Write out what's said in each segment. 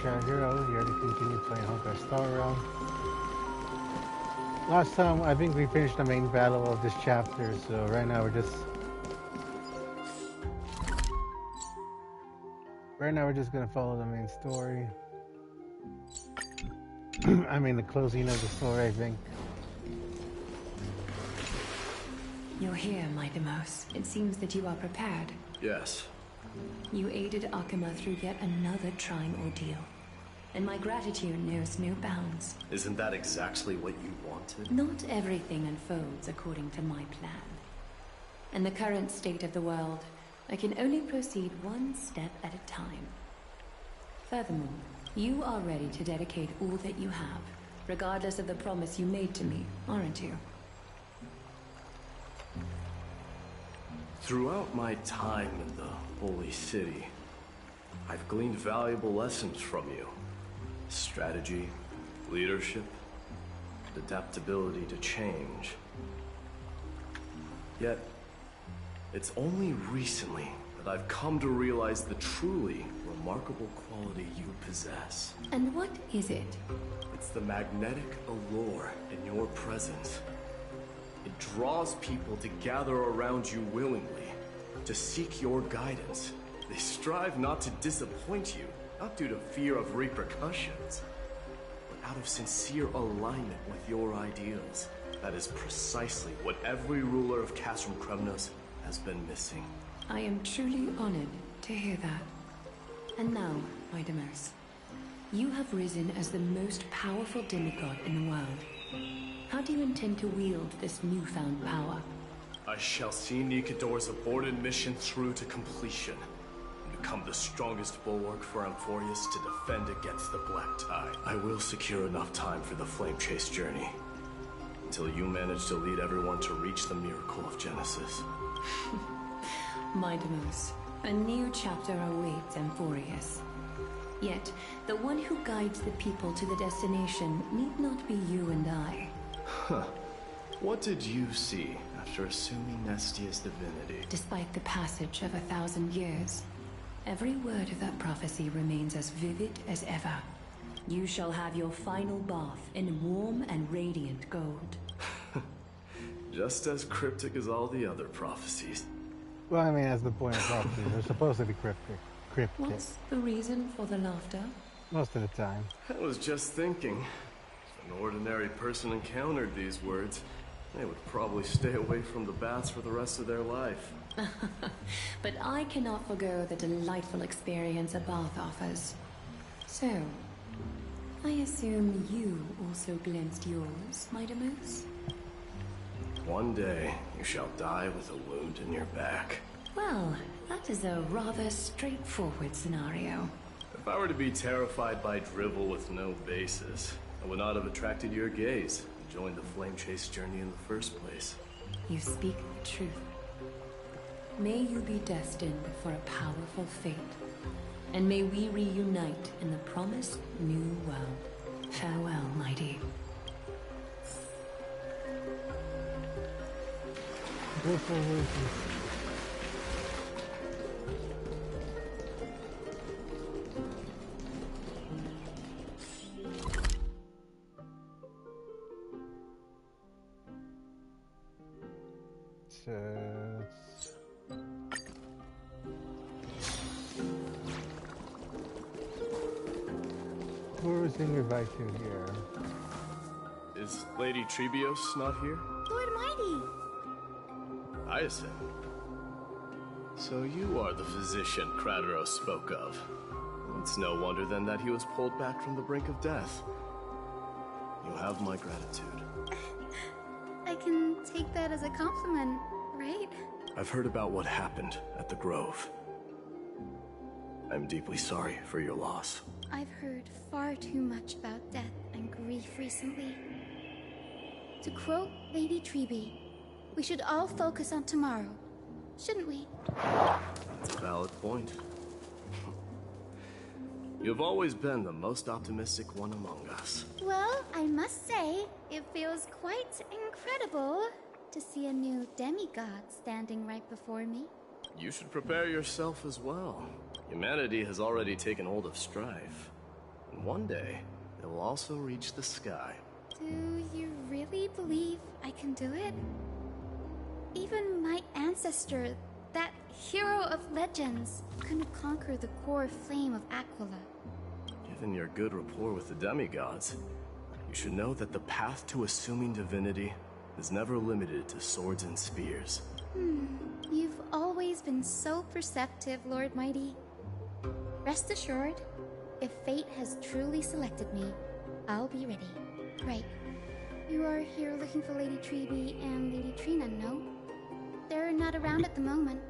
Shadow Hero, here to continue playing Honki Star Realm. Last time, I think we finished the main battle of this chapter, so right now we're just gonna follow the main story. I mean, the closing of the story, I think. You're here, my Demos. It seems that you are prepared. Yes. You aided Akuma through yet another trying ordeal. And my gratitude knows no bounds. Isn't that exactly what you wanted? Not everything unfolds according to my plan. In the current state of the world, I can only proceed one step at a time. Furthermore, you are ready to dedicate all that you have, regardless of the promise you made to me, aren't you? Throughout my time in the Holy City, I've gleaned valuable lessons from you. Strategy, leadership, adaptability to change. Yet, it's only recently that I've come to realize the truly remarkable quality you possess. And what is it? It's the magnetic allure in your presence. It draws people to gather around you willingly, to seek your guidance. They strive not to disappoint you, not due to fear of repercussions, but out of sincere alignment with your ideals. That is precisely what every ruler of Castrum Kremnos has been missing. I am truly honored to hear that. And now, my Demos, you have risen as the most powerful demigod in the world. How do you intend to wield this newfound power? I shall see Nikador's aborted mission through to completion, and become the strongest bulwark for Amphorius to defend against the Black Tide. I will secure enough time for the Flame Chase journey, until you manage to lead everyone to reach the miracle of Genesis. My Demos, a new chapter awaits Amphorius. Yet, the one who guides the people to the destination need not be you and I. Huh. What did you see after assuming Nestia's divinity? Despite the passage of 1,000 years, every word of that prophecy remains as vivid as ever. You shall have your final bath in warm and radiant gold. Just as cryptic as all the other prophecies. Well, I mean, that's the point of prophecy. They're supposed to be cryptic. What's the reason for the laughter? Most of the time. I was just thinking, if an ordinary person encountered these words, they would probably stay away from the baths for the rest of their life. But I cannot forgo the delightful experience a bath offers. So, I assume you also glimpsed yours, my Demos? One day, you shall die with a wound in your back. Well, that is a rather straightforward scenario. If I were to be terrified by drivel with no basis, I would not have attracted your gaze and joined the Flame Chase journey in the first place. You speak the truth. May you be destined for a powerful fate, and may we reunite in the promised new world. Farewell, mighty. Who are we saying goodbye to here? Is Lady Trebios not here? Lord Mighty! Hyacinth. So you are the physician Krateros spoke of. It's no wonder then that he was pulled back from the brink of death. You have my gratitude. I can take that as a compliment, right? I've heard about what happened at the Grove. I'm deeply sorry for your loss. I've heard far too much about death and grief recently. To quote Lady Treeby, we should all focus on tomorrow, shouldn't we? That's a valid point. You've always been the most optimistic one among us. Well, I must say, it feels quite incredible to see a new demigod standing right before me. You should prepare yourself as well. Humanity has already taken hold of strife. And one day, it will also reach the sky. Do you really believe I can do it? Even my ancestor, that hero of legends, couldn't conquer the core flame of Aquila. Given your good rapport with the demigods, you should know that the path to assuming divinity is never limited to swords and spears. You've always been so perceptive, Lord Mighty. Rest assured, if fate has truly selected me, I'll be ready. Right. You are here looking for Lady Treby and Lady Trina, no? They're not around at the moment.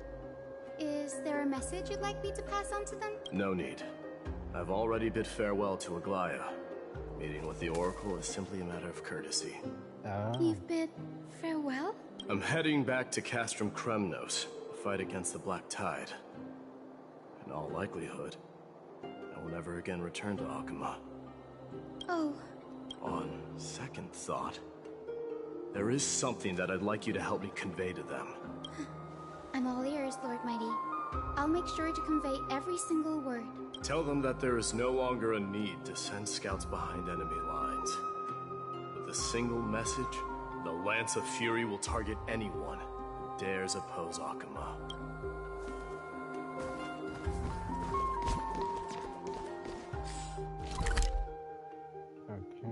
Is there a message you'd like me to pass on to them? No need. I've already bid farewell to Aglaya. Meeting with the Oracle is simply a matter of courtesy. You've bid farewell? I'm heading back to Castrum Kremnos to fight against the Black Tide. In all likelihood, I will never again return to Akuma. Oh. On second thought, there is something that I'd like you to help me convey to them. I'm all ears, Lord Mighty. I'll make sure to convey every single word. Tell them that there is no longer a need to send scouts behind enemy lines. With a single message, the Lance of Fury will target anyone who dares oppose Akuma. Okay.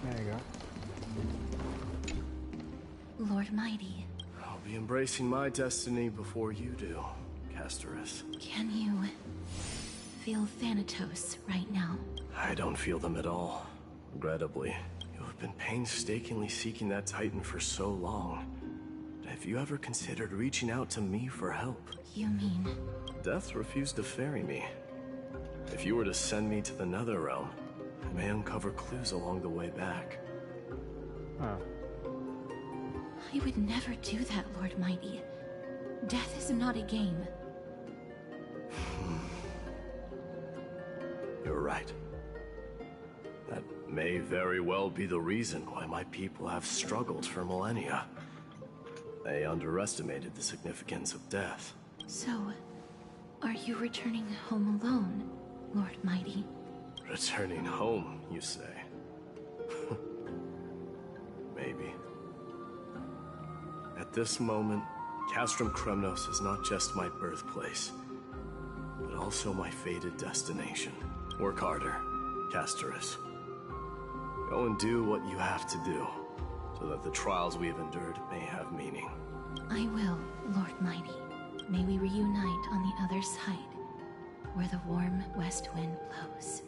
There you go. Lord Mighty, I'll be embracing my destiny before you do, Castorus. can you feel Thanatos right now? I don't feel them at all. Regrettably, you have been painstakingly seeking that Titan for so long. Have you ever considered reaching out to me for help? You mean... Death refused to ferry me. If you were to send me to the Netherrealm, I may uncover clues along the way back. Huh. I would never do that, Lord Mighty. Death is not a game. You're right. That may very well be the reason why my people have struggled for millennia. They underestimated the significance of death. So, are you returning home alone, Lord Mighty? Returning home, you say? Maybe. At this moment, Castrum Kremnos is not just my birthplace, but also my fated destination. Work harder, Castorus. Go and do what you have to do, so that the trials we have endured may have meaning. I will, Lord Mighty. May we reunite on the other side, where the warm west wind blows.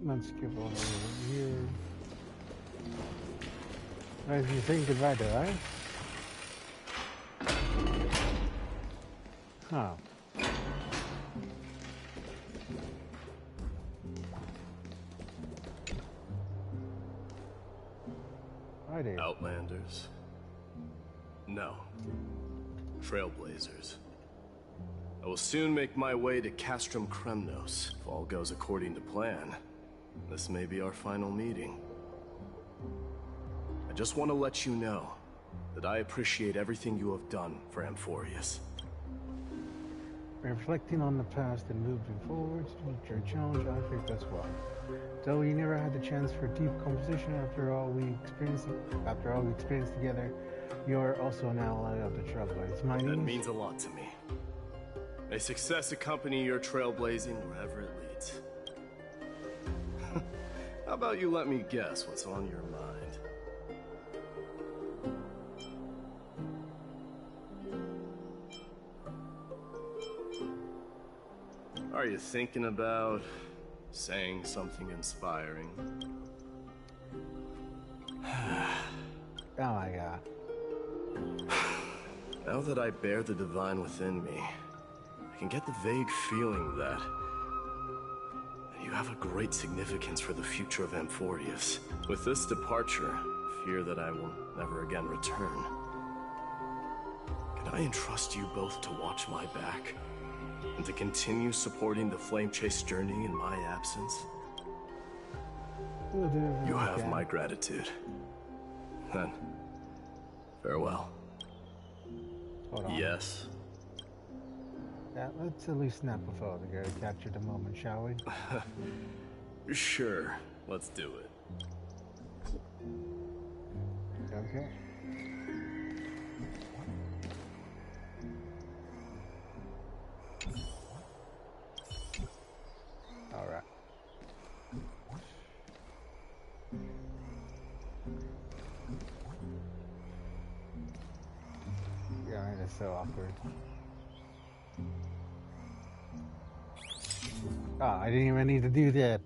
Let's skip over here. As you saying goodbye to us? Huh. Are they? Outlanders? No. Trailblazers. I will soon make my way to Castrum Kremnos. If all goes according to plan, this may be our final meeting. I just want to let you know that I appreciate everything you have done for Amphorius. Reflecting on the past and moving forward to meet your challenge, I think that's well. Though we never had the chance for deep conversation after all we experienced together, you are also an ally of the Trailblazers. My That name means a lot to me. May success accompany your trailblazing wherever it leads. How about you let me guess what's on your mind? Are you thinking about saying something inspiring? Oh my god. Now that I bear the divine within me, I can get the vague feeling that you have a great significance for the future of Amphorius. With this departure, I fear that I will never again return. Can I entrust you both to watch my back? And to continue supporting the Flame Chase journey in my absence? We'll do everything You we have can. my gratitude. Then, farewell. Hold on. Yes. Yeah, let's at least snap a photo together to capture the moment, shall we? Sure, let's do it. Okay. All right. Yeah, it's so awkward. Ah, I didn't even need to do that.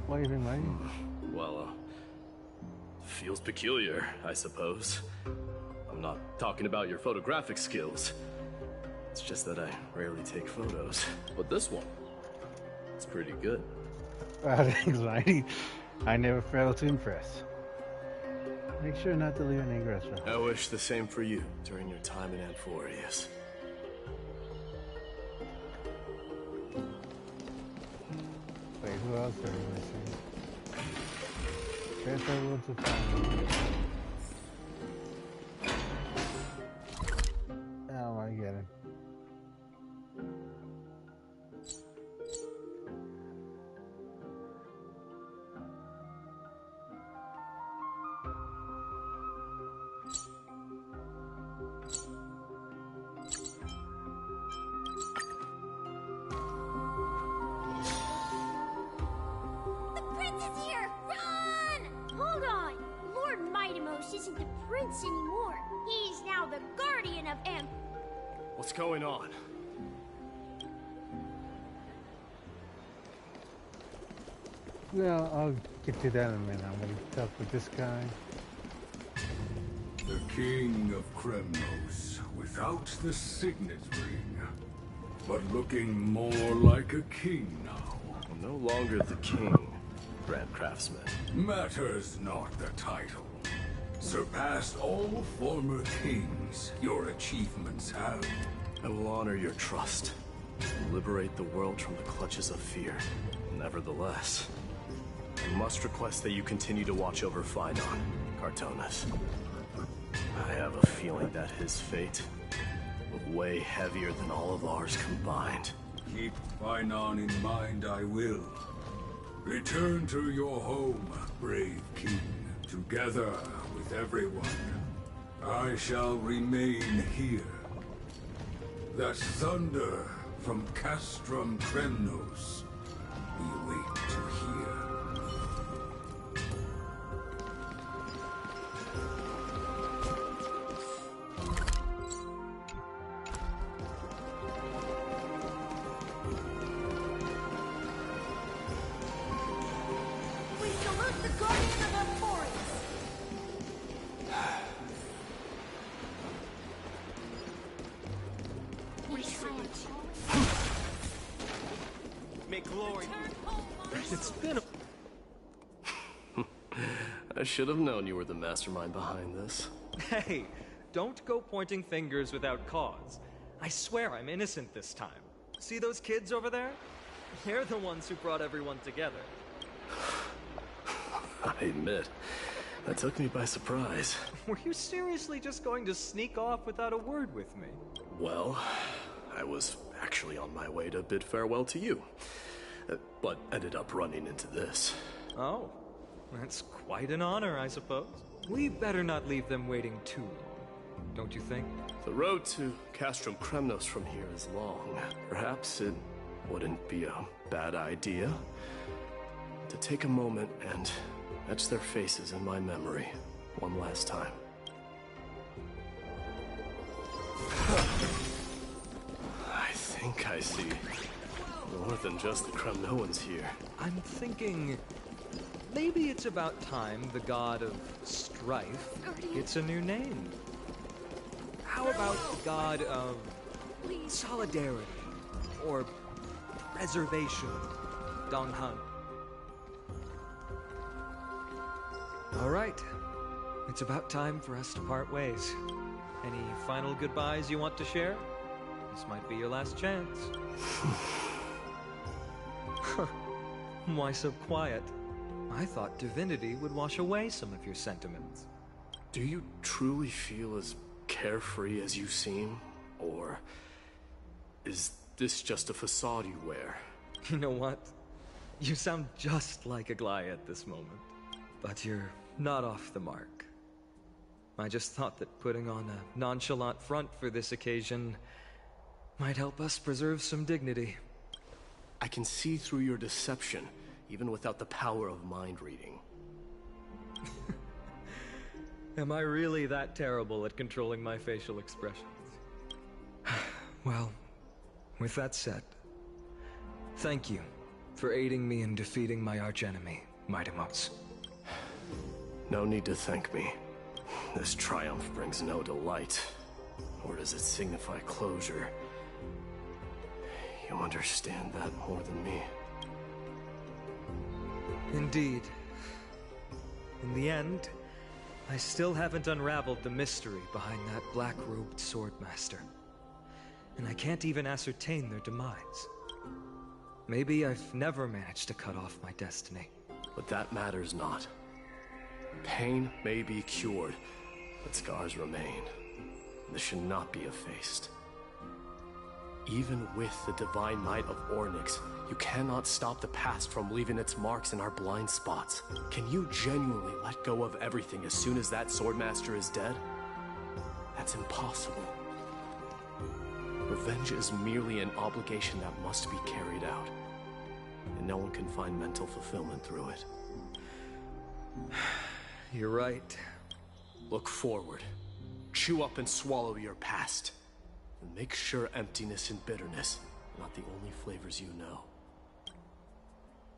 What do you think, mate? Well, feels peculiar, I suppose. I'm not talking about your photographic skills. It's just that I rarely take photos. But this one, it's pretty good. Thanks, Mighty. I never fail to impress. Make sure not to leave any restaurant. I wish the same for you during your time in Amphorius. Wait, who else are we missing? There's our world to find. Oh, I get it. The prince is here! Run! Hold on! Lord Mightymost isn't the prince anymore. He's now the guardian of What's going on? Well, I'll get to that in a minute. I'm gonna talk with this guy. The king of Kremnos, without the signet ring, but looking more like a king now. I'm no longer the king, Grand Craftsman. Matters not the title. Surpassed all former kings your achievements have. I will honor your trust. Liberate the world from the clutches of fear. Nevertheless, I must request that you continue to watch over Phynon, Cartonis. I have a feeling that his fate will weigh heavier than all of ours combined. Keep Phynon in mind, I will. Return to your home, brave king, together with everyone. I shall remain here. That thunder from Castrum Kremnos we wait to hear. We salute the guardian of Amphorius! We salute you. May glory. It's been a... I should have known you were the mastermind behind this. Hey, don't go pointing fingers without cause. I swear I'm innocent this time. See those kids over there? They're the ones who brought everyone together. I admit, that took me by surprise. Were you seriously just going to sneak off without a word with me? Well, I was actually on my way to bid farewell to you, but ended up running into this. Oh, that's quite an honor, I suppose. We better not leave them waiting too long, don't you think? The road to Castrum Kremnos from here is long. Perhaps it wouldn't be a bad idea to take a moment and etch their faces in my memory one last time. I think I see more than just the Kremnoans here. I'm thinking maybe it's about time the god of strife gets a new name. How about the god of solidarity or preservation, Donghan? All right, it's about time for us to part ways. Any final goodbyes you want to share? This might be your last chance. Why so quiet? I thought divinity would wash away some of your sentiments. Do you truly feel as carefree as you seem? Or is this just a facade you wear? You know what? You sound just like a Glia at this moment. But you're not off the mark. I just thought that putting on a nonchalant front for this occasion might help us preserve some dignity. I can see through your deception, even without the power of mind reading. Am I really that terrible at controlling my facial expressions? Well, with that said, thank you for aiding me in defeating my archenemy, Mightimos. No need to thank me. This triumph brings no delight, nor does it signify closure. You understand that more than me. Indeed. In the end, I still haven't unraveled the mystery behind that black-robed swordmaster. And I can't even ascertain their demise. Maybe I've never managed to cut off my destiny. But that matters not. Pain may be cured, but scars remain. This should not be effaced. Even with the divine might of Ornyx, you cannot stop the past from leaving its marks in our blind spots. Can you genuinely let go of everything as soon as that swordmaster is dead? That's impossible. Revenge is merely an obligation that must be carried out, and no one can find mental fulfillment through it. You're right. Look forward. Chew up and swallow your past. And make sure emptiness and bitterness are not the only flavors you know.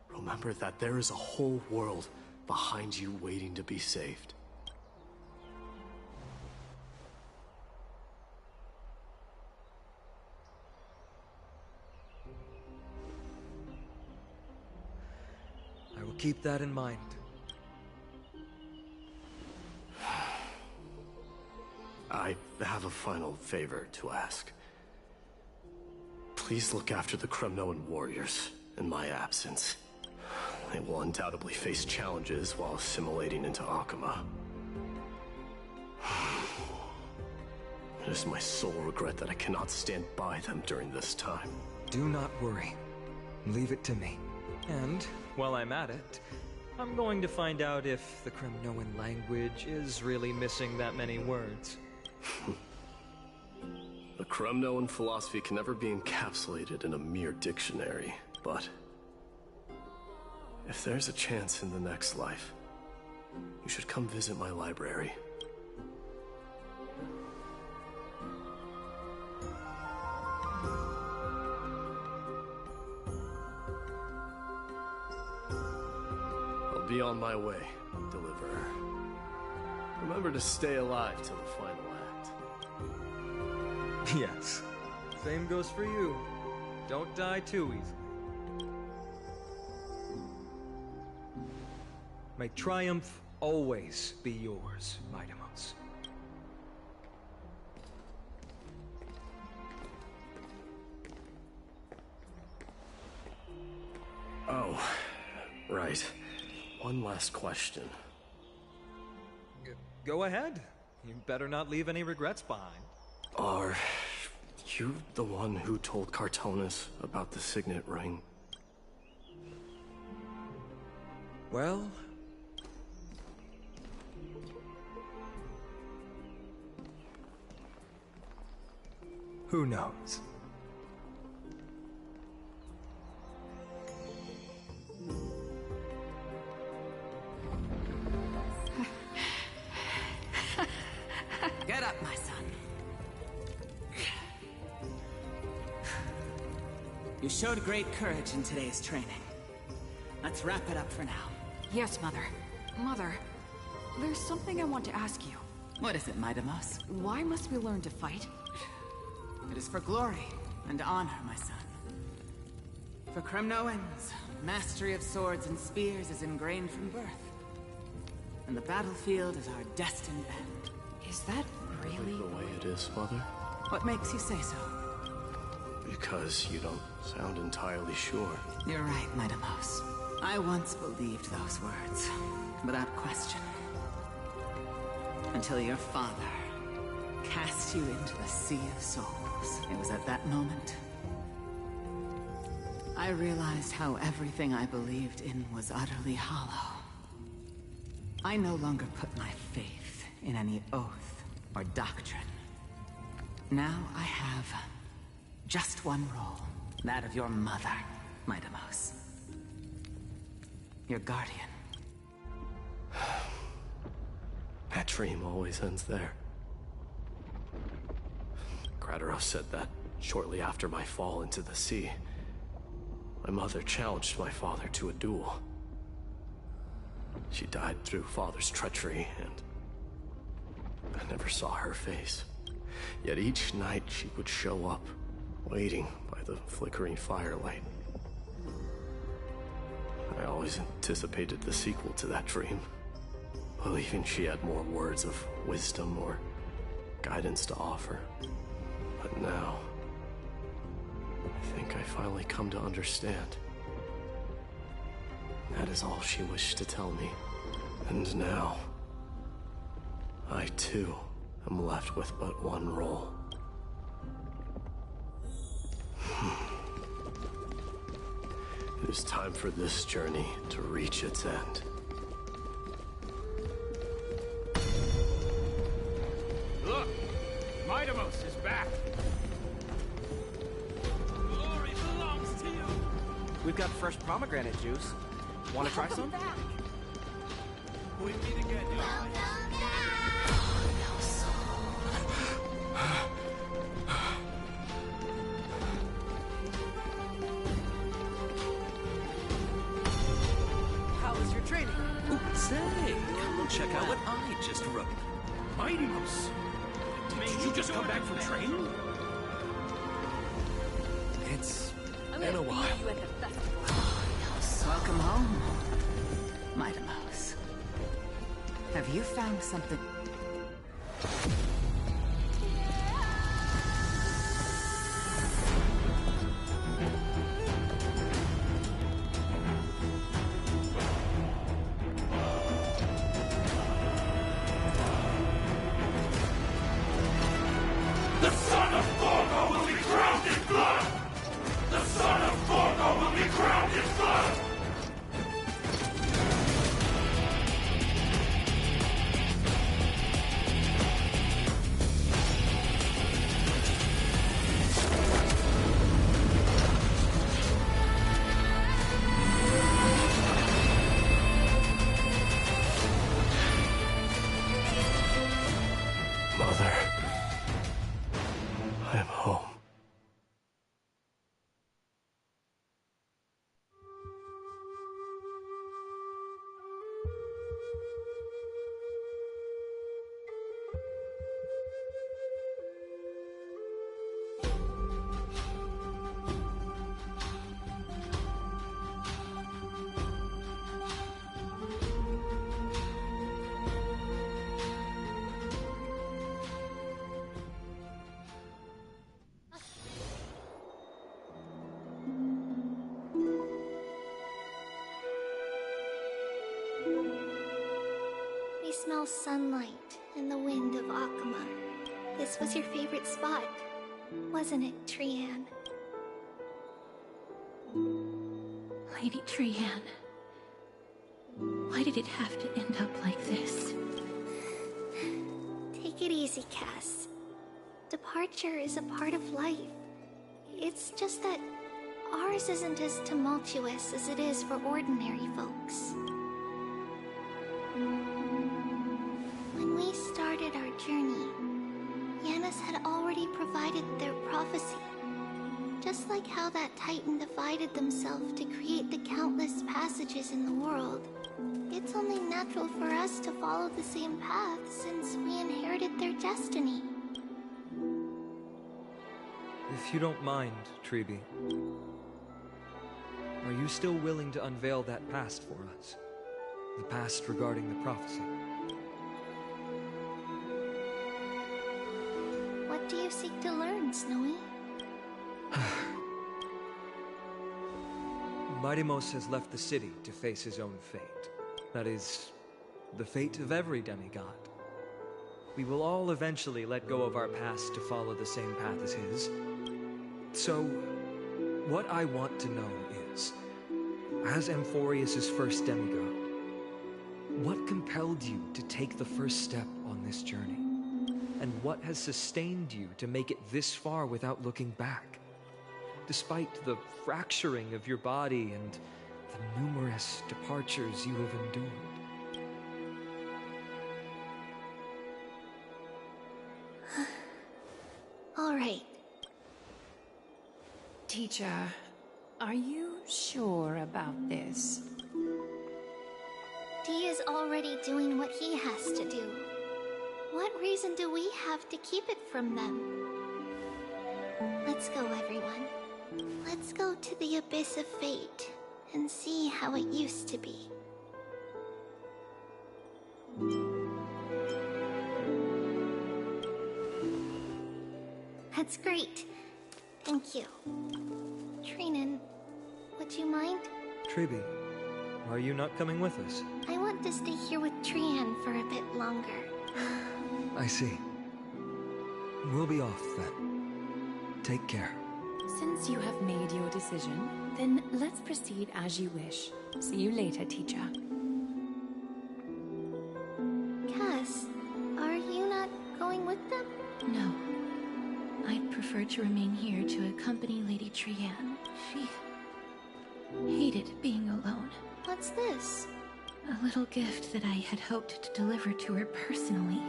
Remember that there is a whole world behind you waiting to be saved. I will keep that in mind. I have a final favor to ask. Please look after the Kremnoan warriors in my absence. They will undoubtedly face challenges while assimilating into Akama. It is my sole regret that I cannot stand by them during this time. Do not worry. Leave it to me. And, while I'm at it, I'm going to find out if the Kremnoan language is really missing that many words. The Kremnoan philosophy can never be encapsulated in a mere dictionary, but if there's a chance in the next life, you should come visit my library. I'll be on my way, Deliverer. Remember to stay alive till the final act. Yes. Same goes for you. Don't die too easily. May triumph always be yours, Mightimos. Oh, right. One last question. Go ahead. You better not leave any regrets behind. Are you the one who told Cartonis about the signet ring? Well... who knows? You showed great courage in today's training. Let's wrap it up for now. Yes, Mother. Mother, there's something I want to ask you. What is it, Midamos? Why must we learn to fight? It is for glory and honor, my son. For Kremnoans, mastery of swords and spears is ingrained from birth. And the battlefield is our destined end. Is that really the way it is, Mother? What makes you say so? Because you don't sound entirely sure. You're right, Midamos. I once believed those words, without question. Until your father cast you into the Sea of Souls. It was at that moment I realized how everything I believed in was utterly hollow. I no longer put my faith in any oath or doctrine. Now I have just one role, that of your mother, Midamos. Your guardian. That dream always ends there. Krateros said that shortly after my fall into the sea. My mother challenged my father to a duel. She died through father's treachery, and I never saw her face. Yet each night she would show up, waiting by the flickering firelight. I always anticipated the sequel to that dream, believing she had more words of wisdom or guidance to offer. But now, I think I finally come to understand. That is all she wished to tell me. And now, I too am left with but one role. It is time for this journey to reach its end. Look! Midamos is back! Glory belongs to you! We've got fresh pomegranate juice. Want to try some? We meet again, How was your training? Ooh, say, come check out what I just wrote. Midamos! Did you just come back from training? It's been a while. Welcome home, Midamos. Have you found something? The son of Gorgo will be crowned in blood! The son of Gorgo will be crowned in blood! Mother, I am home. We smell sunlight and the wind of Akama. This was your favorite spot, wasn't it, Trianne? Lady Trianne, why did it have to end up like this? Take it easy, Cass. Departure is a part of life. It's just that ours isn't as tumultuous as it is for ordinary folks. When we started our journey, Yanis had already provided their prophecy. Just like how that Titan divided themselves to create the countless passages in the world, it's only natural for us to follow the same path since we inherited their destiny. If you don't mind, Treeby, are you still willing to unveil that past for us? The past regarding the prophecy? What do you seek to learn, Snowy? Mightimos has left the city to face his own fate. That is, the fate of every demigod. We will all eventually let go of our past to follow the same path as his. So, what I want to know is, as Amphorius' first demigod, what compelled you to take the first step on this journey? And what has sustained you to make it this far without looking back? Despite the fracturing of your body and the numerous departures you have endured. All right. Teacher, are you sure about this? Dee is already doing what he has to do. What reason do we have to keep it from them? Let's go, everyone. Let's go to the Abyss of Fate and see how it used to be. That's great. Thank you. Trinan, would you mind? Treeby, are you not coming with us? I want to stay here with Trian for a bit longer. I see. We'll be off then. Take care. Since you have made your decision, then let's proceed as you wish. See you later, teacher. Cass, are you not going with them? No. I'd prefer to remain here to accompany Lady Trian. She hated being alone. What's this? A little gift that I had hoped to deliver to her personally.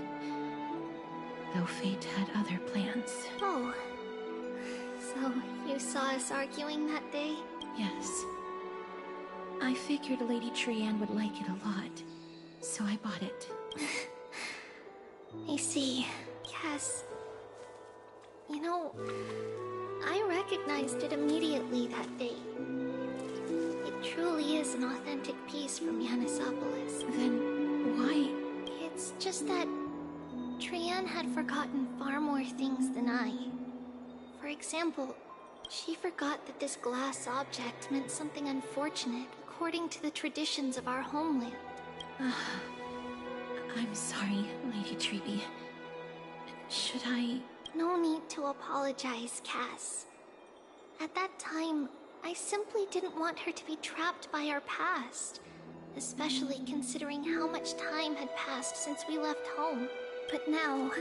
Though fate had other plans. Oh. So, you saw us arguing that day? Yes. I figured Lady Trian would like it a lot, so I bought it. I see. Cass. You know, I recognized it immediately that day. It truly is an authentic piece from Yanisopolis. Then why? It's just that Trian had forgotten far more things than I. For example, she forgot that this glass object meant something unfortunate according to the traditions of our homeland. I'm sorry, Lady Treeby. Should I... No need to apologize, Cass. At that time, I simply didn't want her to be trapped by our past, especially considering how much time had passed since we left home. But now...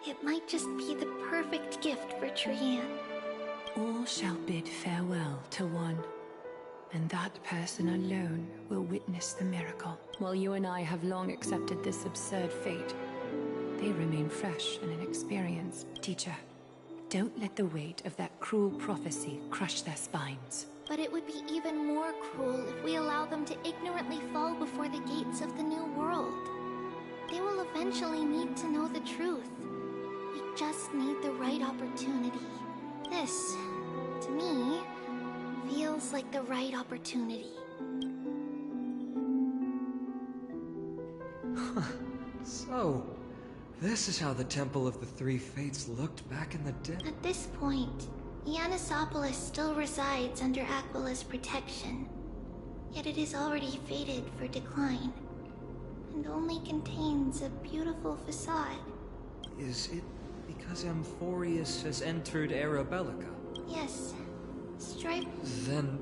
it might just be the perfect gift for Trian. All shall bid farewell to one, and that person alone will witness the miracle. While you and I have long accepted this absurd fate, they remain fresh and inexperienced. Teacher, don't let the weight of that cruel prophecy crush their spines. But it would be even more cruel if we allow them to ignorantly fall before the gates of the new world. They will eventually need to know the truth. We just need the right opportunity. This, to me, feels like the right opportunity. So, this is how the Temple of the Three Fates looked back in the day. At this point, Yanisopolis still resides under Aquila's protection. Yet it is already fated for decline, and only contains a beautiful facade. Is it because Amphorius has entered Arabellica? Yes. Stripe... Then,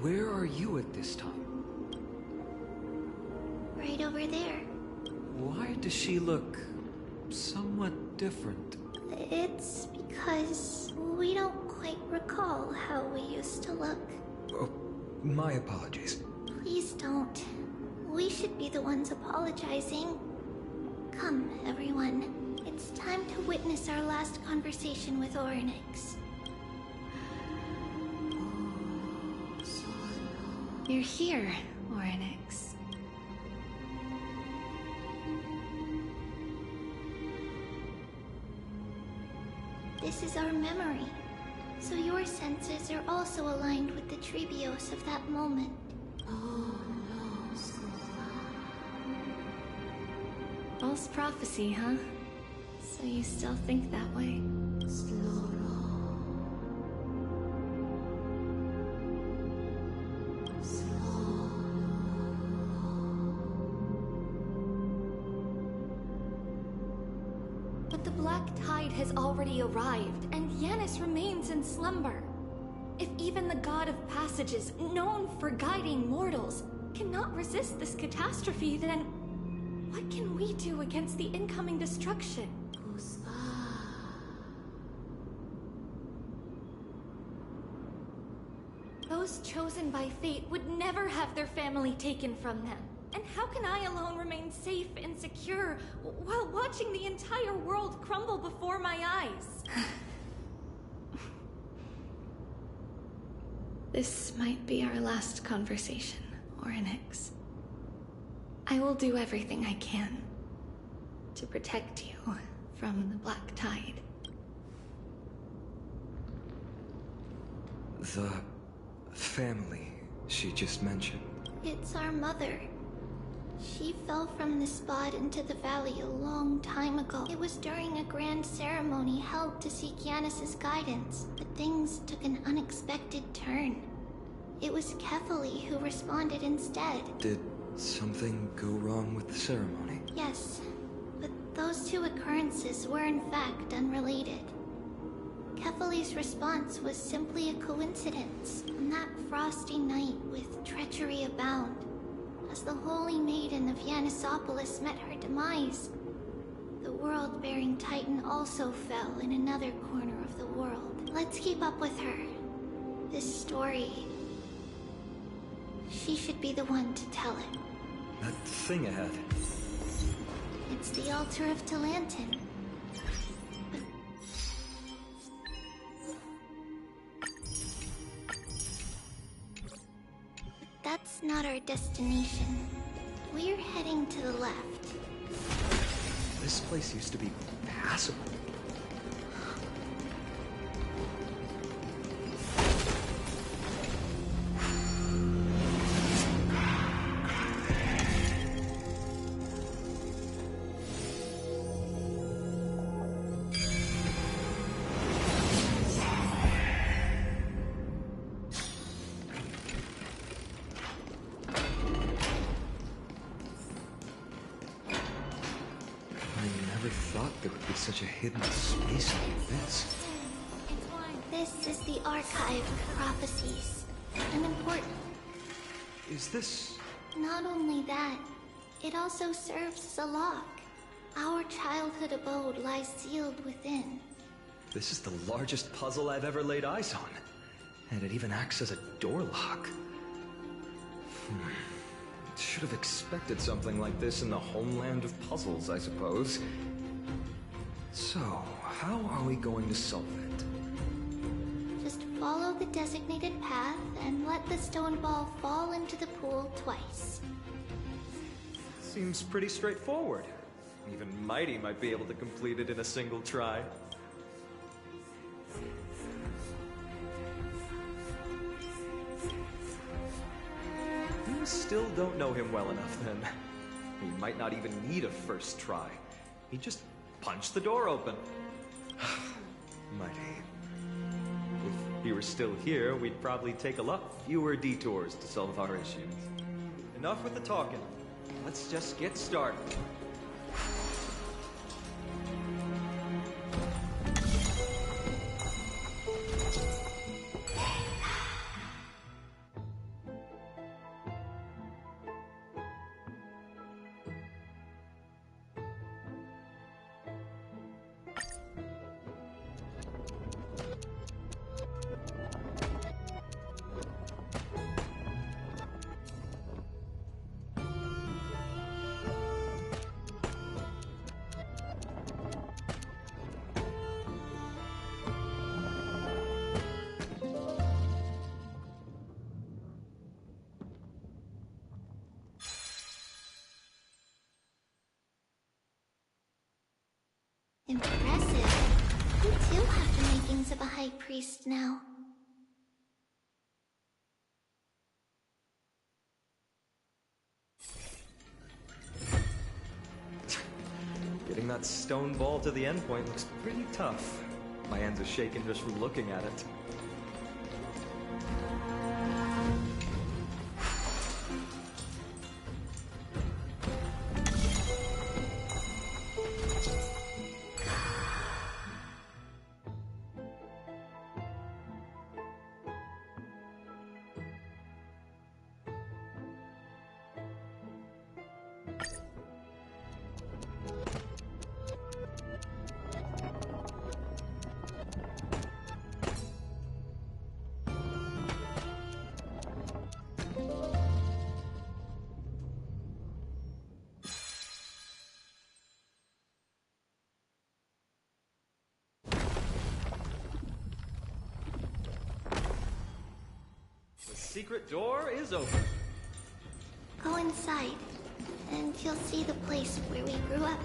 where are you at this time? Right over there. Why does she look somewhat different? It's because we don't quite recall how we used to look. Oh, my apologies. Please don't. We should be the ones apologizing. Come, everyone. It's time to witness our last conversation with Orynyx. You're here, Orynyx. This is our memory. So your senses are also aligned with the Trebios of that moment. False prophecy, huh? So you still think that way? But the Black Tide has already arrived, and Yanis remains in slumber. If even the God of Passages, known for guiding mortals, cannot resist this catastrophe, then what can we do against the incoming destruction? Those chosen by fate would never have their family taken from them. And how can I alone remain safe and secure while watching the entire world crumble before my eyes? This might be our last conversation, Orynyx. I will do everything I can to protect you from the Black Tide. The family she just mentioned. It's our mother. She fell from the spot into the valley a long time ago. It was during a grand ceremony held to seek Yanis' guidance, but things took an unexpected turn. It was Kefali who responded instead. Did something go wrong with the ceremony? Yes, but those two occurrences were in fact unrelated. Kefali's response was simply a coincidence. On that frosty night with treachery abound, as the Holy Maiden of Yanisopolis met her demise, the world-bearing Titan also fell in another corner of the world. Let's keep up with her. This story... she should be the one to tell it. That thing ahead. It's the altar of Talantin. That's not our destination. We're heading to the left. This place used to be passable. Such a hidden space like this. This is the archive of prophecies. And important. Is this... Not only that, it also serves as a lock. Our childhood abode lies sealed within. This is the largest puzzle I've ever laid eyes on. And it even acts as a door lock. Should have expected something like this in the homeland of puzzles, I suppose. So, how are we going to solve it? Just follow the designated path and let the stone ball fall into the pool twice. Seems pretty straightforward. Even Mighty might be able to complete it in a single try. You still don't know him well enough, then. He might not even need a first try. He just punched the door open. Mighty. If he were still here, we'd probably take a lot fewer detours to solve our issues. Enough with the talking. Let's just get started. Impressive. You too have the makings of a high priest now. Getting that stone ball to the endpoint looks pretty tough. My hands are shaking just from looking at it. The secret door is open. Go inside, and you'll see the place where we grew up.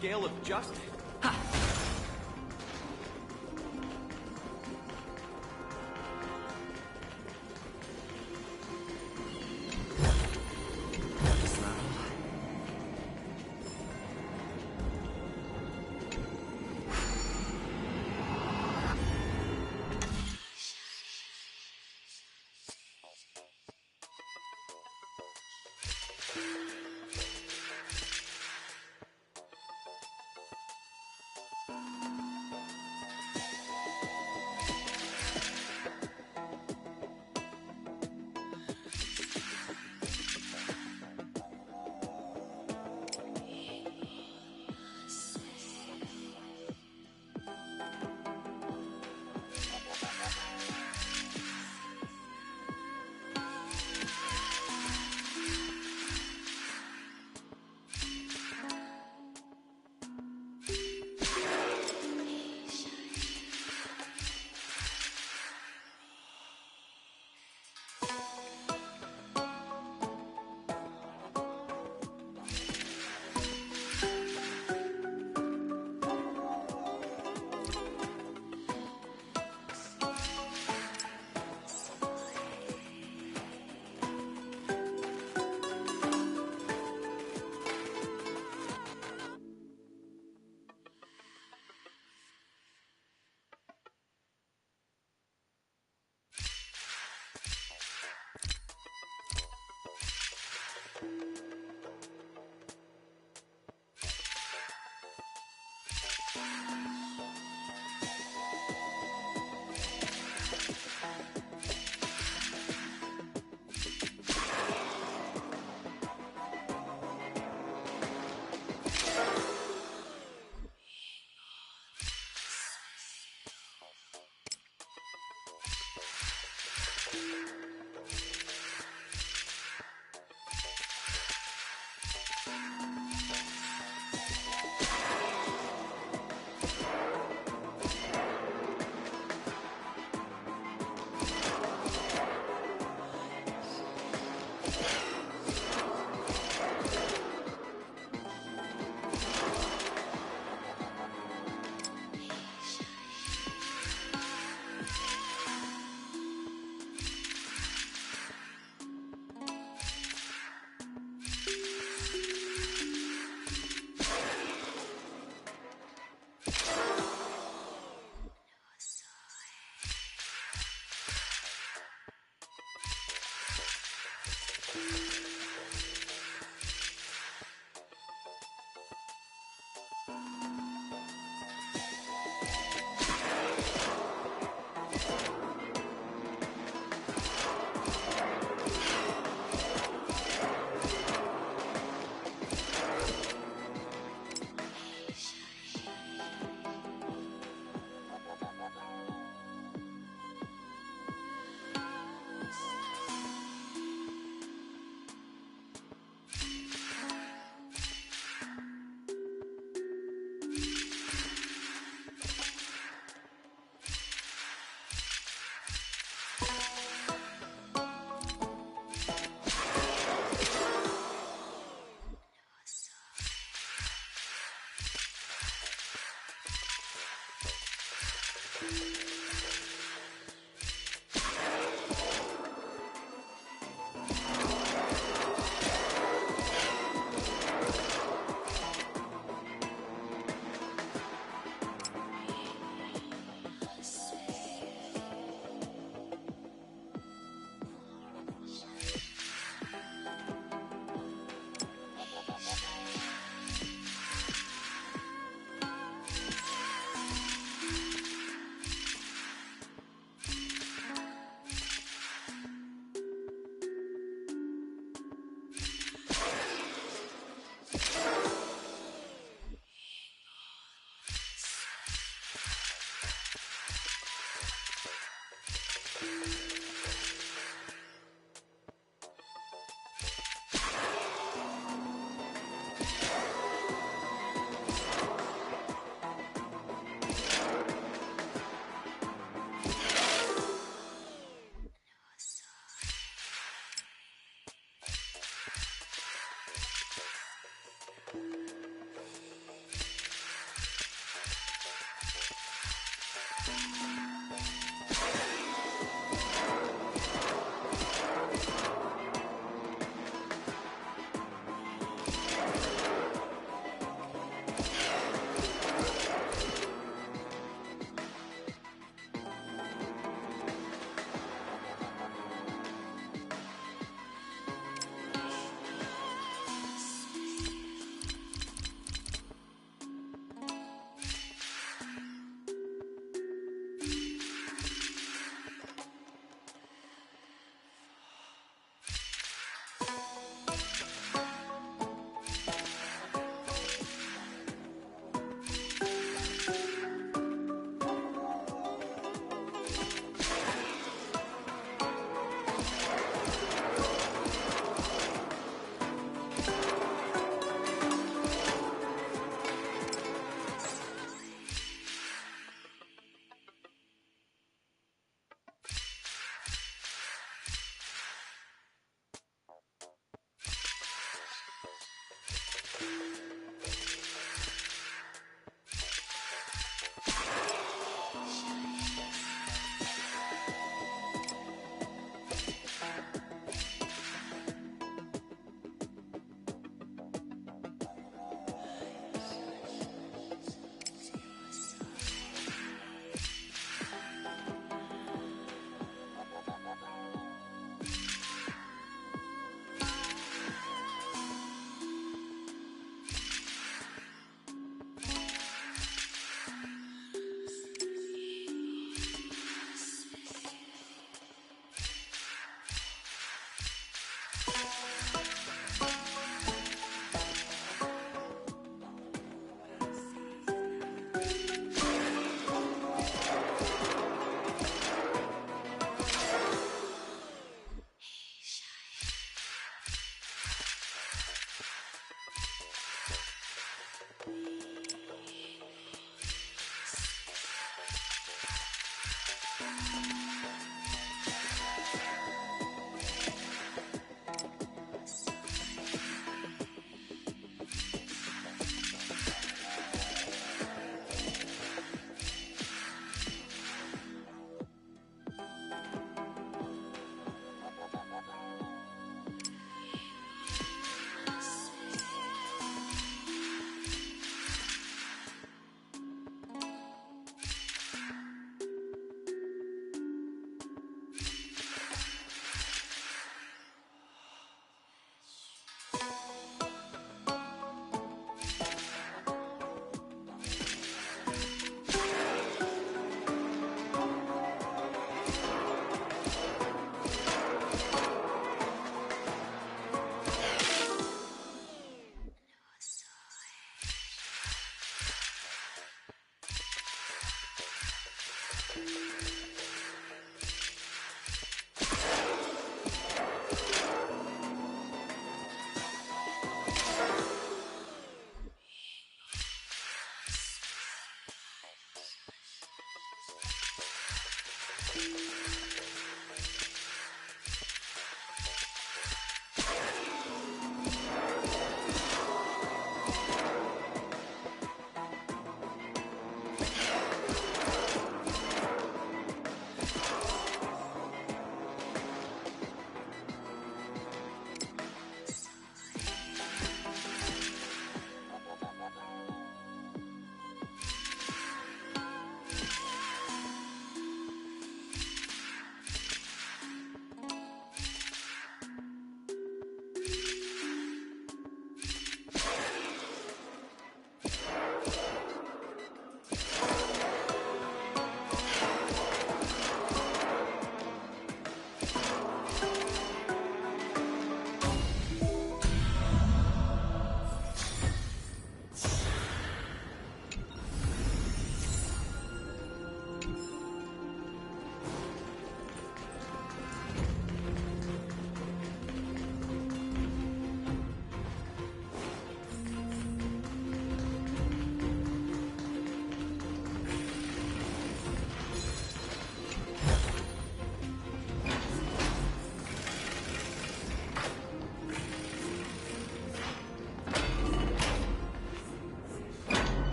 scale of justice.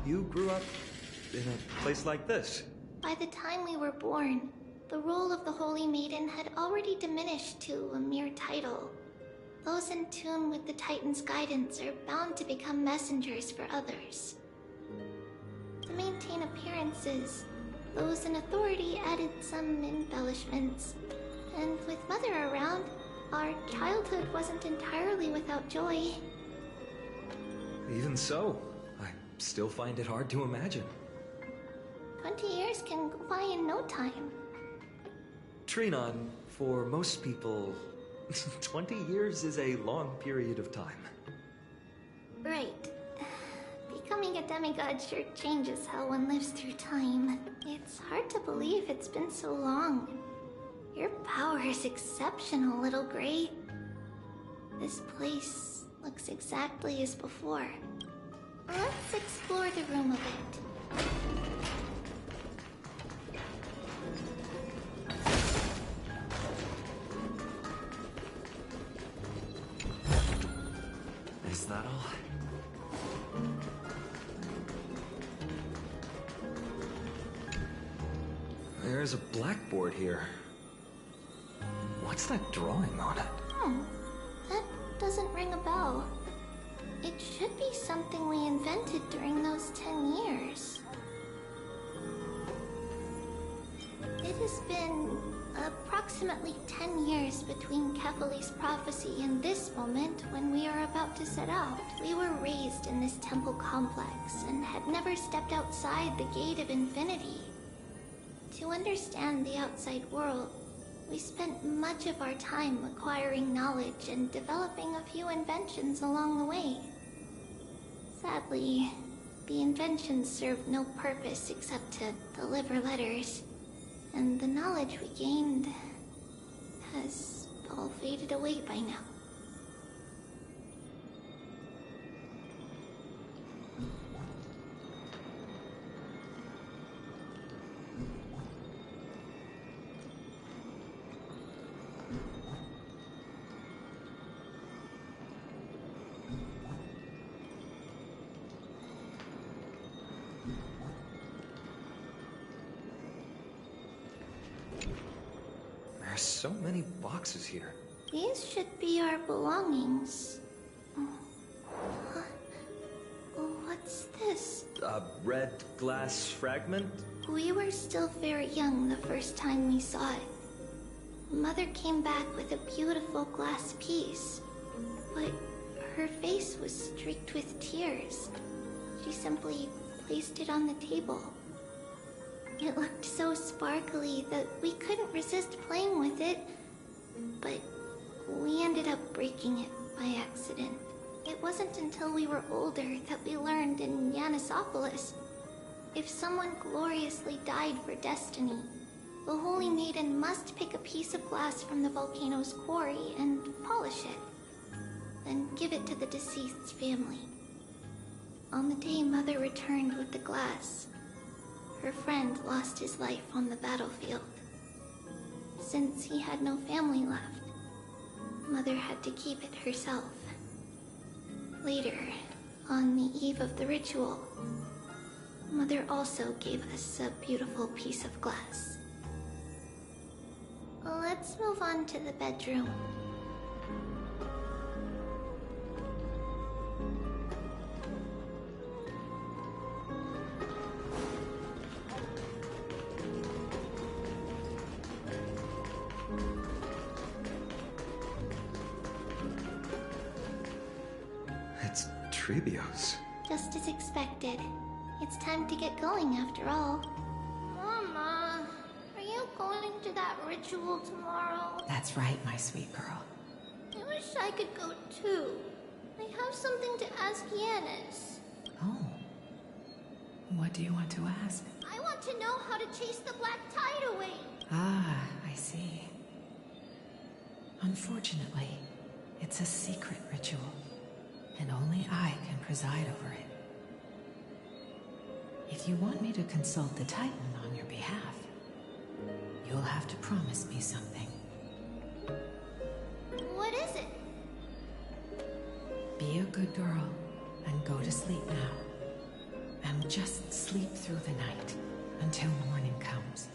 you grew up in a place like this. By the time we were born, the role of the Holy Maiden had already diminished to a mere title. Those in tune with the Titan's guidance are bound to become messengers for others. To maintain appearances, those in authority added some embellishments. And with Mother around, our childhood wasn't entirely without joy. Even so, I still find it hard to imagine. 20 years can go by in no time. Trinon, for most people, 20 years is a long period of time. Right. Becoming a demigod sure changes how one lives through time. It's hard to believe it's been so long. Your power is exceptional, Little Gray. This place looks exactly as before. Let's explore the room a bit. Is that all? There's a blackboard here. What's that drawing on it? That doesn't ring a bell. It should be something we invented during those 10 years. It has been approximately 10 years between Kefali's prophecy and this moment when we are about to set out. We were raised in this temple complex and had never stepped outside the gate of infinity. To understand the outside world, we spent much of our time acquiring knowledge and developing a few inventions along the way. Sadly, the inventions served no purpose except to deliver letters, and the knowledge we gained has all faded away by now. There's so many boxes here. These should be our belongings. What's this? A red glass fragment? We were still very young the first time we saw it. Mother came back with a beautiful glass piece, but her face was streaked with tears. She simply placed it on the table. It looked so sparkly that we couldn't resist playing with it, but we ended up breaking it by accident. It wasn't until we were older that we learned in Yanissopolis, if someone gloriously died for destiny, the Holy Maiden must pick a piece of glass from the volcano's quarry and polish it, then give it to the deceased's family. On the day Mother returned with the glass, her friend lost his life on the battlefield. Since he had no family left, Mother had to keep it herself. Later, on the eve of the ritual, Mother also gave us a beautiful piece of glass. Let's move on to the bedroom. It's Trebios. Just as expected. It's time to get going after all. Mama, are you going to that ritual tomorrow? That's right, my sweet girl. I wish I could go too. I have something to ask Yanis. Oh. What do you want to ask? I want to know how to chase the black tide away. Ah, I see. Unfortunately, it's a secret ritual, and only I can preside over it. If you want me to consult the Titan on your behalf, you'll have to promise me something. What is it? Be a good girl and go to sleep now. and just sleep through the night until morning comes.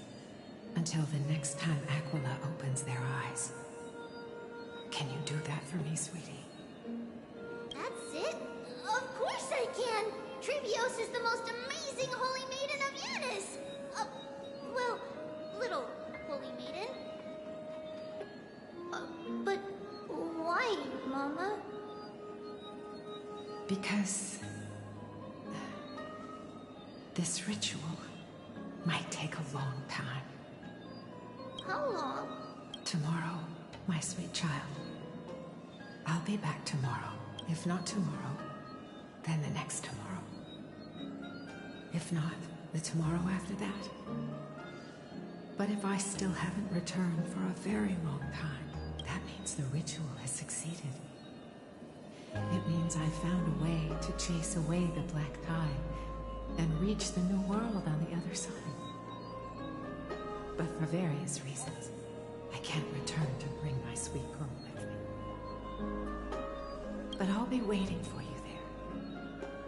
Until the next time Aquila opens their eyes. Can you do that for me, sweetie? That's it? Of course I can! Trevios is the most amazing holy maiden of Yanis! Well, little holy maiden. But why, Mama? Because this ritual might take a long time. How long? Tomorrow, my sweet child. I'll be back tomorrow. If not tomorrow, then the next tomorrow. If not, the tomorrow after that. But if I still haven't returned for a very long time, that means the ritual has succeeded. It means I found a way to chase away the black tide and reach the new world on the other side. But for various reasons, I can't return to bring my sweet girl with me. But I'll be waiting for you there.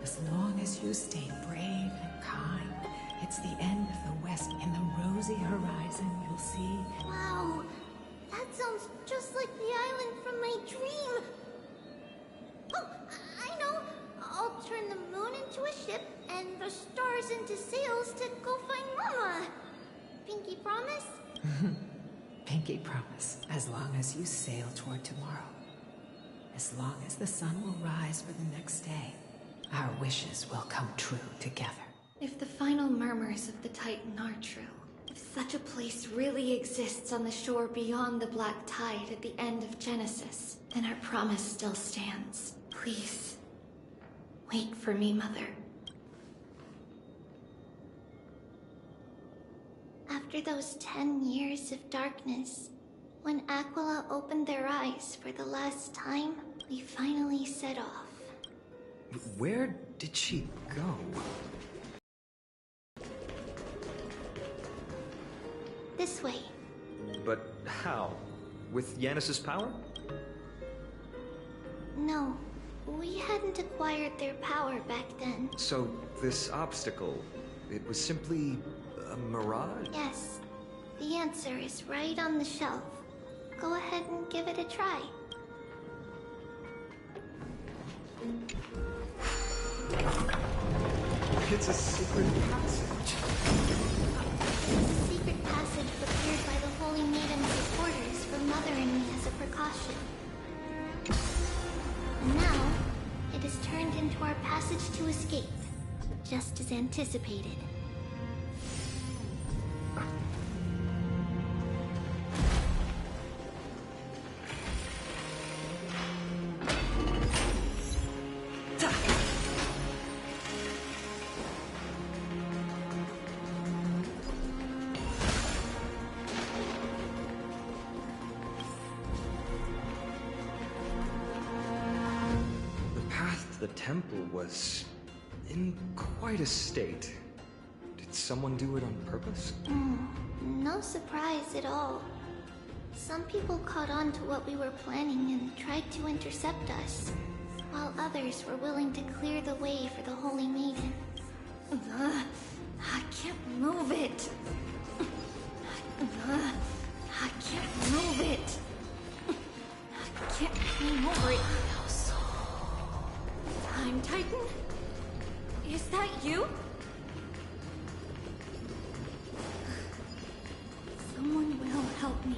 As long as you stay brave and kind, it's the end of the West. In the rosy horizon, you'll see. Wow, that sounds just like the island from my dream. Oh, I know. I'll turn the moon into a ship and the stars into sails to go find Mama. Pinky promise? Pinky promise. As long as you sail toward tomorrow. As long as the sun will rise for the next day, our wishes will come true together. If the final murmurs of the Titan are true, if such a place really exists on the shore beyond the black tide at the end of Genesis, then our promise still stands. Please, wait for me, Mother. After those 10 years of darkness, when Aquila opened their eyes for the last time, we finally set off. Where did she go? This way. But how? With Yanis's power? No, we hadn't acquired their power back then. So this obstacle, it was simply a mirage? Yes. The answer is right on the shelf. Go ahead and give it a try. It's a secret passage. The secret passage prepared by the Holy Maiden's supporters for Mother and me as a precaution. And now, it has turned into our passage to escape, just as anticipated. The temple was in quite a state. Did someone do it on purpose? No surprise at all. Some people caught on to what we were planning and tried to intercept us, while others were willing to clear the way for the Holy Maiden. I can't move it. I can't move it. I can't climb over it. Time Titan? Is that you? Someone will help me.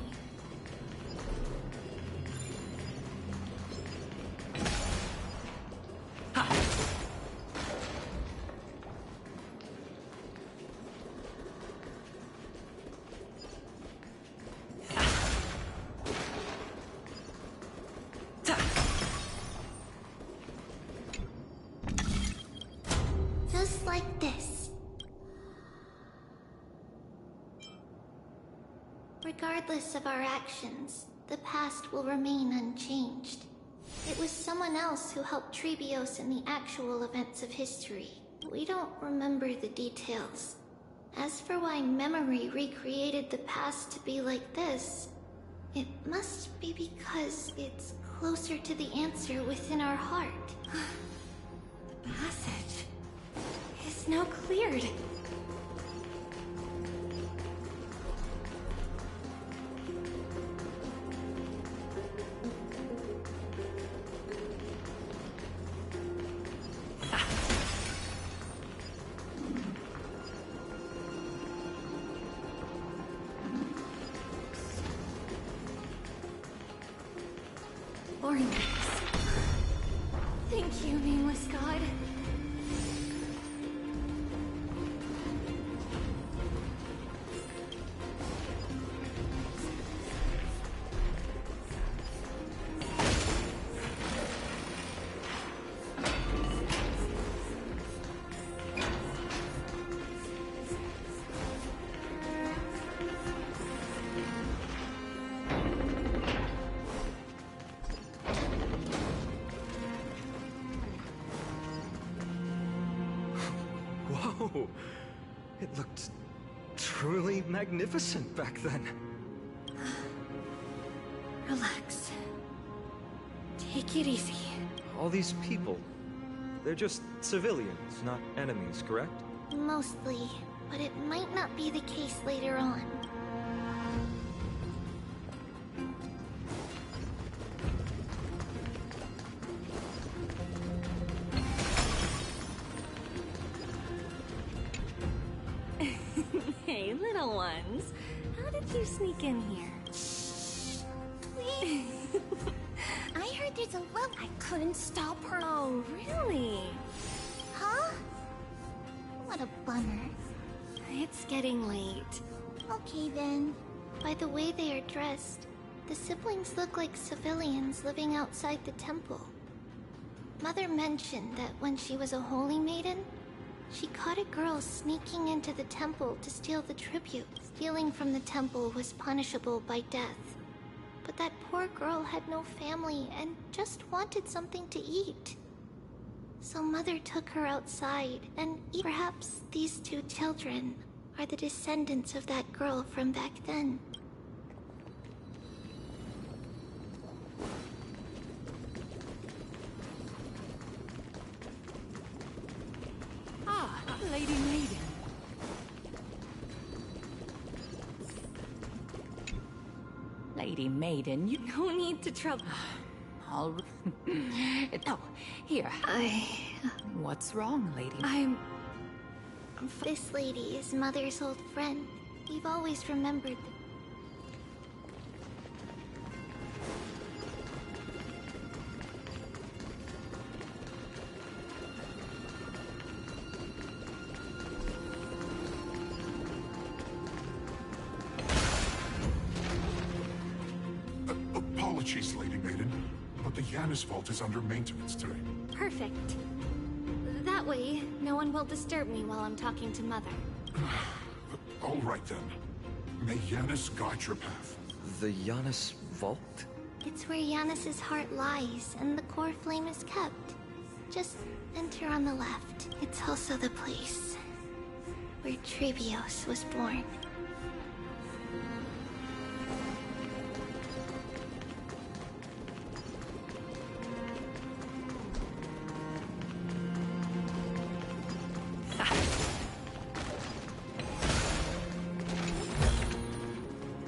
Like this. Regardless of our actions, the past will remain unchanged. It was someone else who helped Trebios in the actual events of history. We don't remember the details. As for why memory recreated the past to be like this, it must be because it's closer to the answer within our heart. The passage. Is It's now cleared. Ornaments. Thank you, nameless god. Whoa! It looked truly magnificent back then. Relax. Take it easy. All these people, they're just civilians, not enemies, correct? Mostly, but it might not be the case later on. Hey, little ones. How did you sneak in here? Please. I heard there's a love. I couldn't stop her. Oh, really? Huh? What a bummer. It's getting late. Okay then. By the way they are dressed, the siblings look like civilians living outside the temple. Mother mentioned that when she was a holy maiden, she caught a girl sneaking into the temple to steal the tribute. Stealing from the temple was punishable by death. But that poor girl had no family and just wanted something to eat. So Mother took her outside, and perhaps these two children are the descendants of that girl from back then. Ah, Lady Maiden. Lady Maiden, you... No need to trouble. All... Oh, here. What's wrong, lady? This lady is Mother's old friend. We've always remembered Apologies, Lady Maiden, but the Yanis vault is under maintenance today. Perfect. That way, no one will disturb me while I'm talking to Mother. All right then. May Yanis guide your path. The Yanis vault? it's where Yanis's heart lies and the core flame is kept. Just enter on the left. It's also the place where Trebios was born.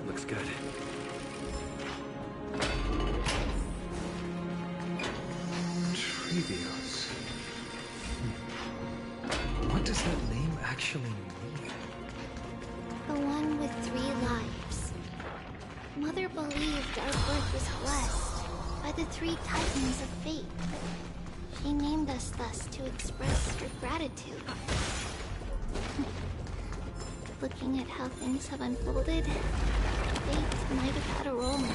Looks good. Trebios. What does that name actually mean? The one with 3 lives. Mother believed our birth was blessed by the 3 titans of fate. She named us thus to express her gratitude. Looking at how things have unfolded, fate might have had a role in it.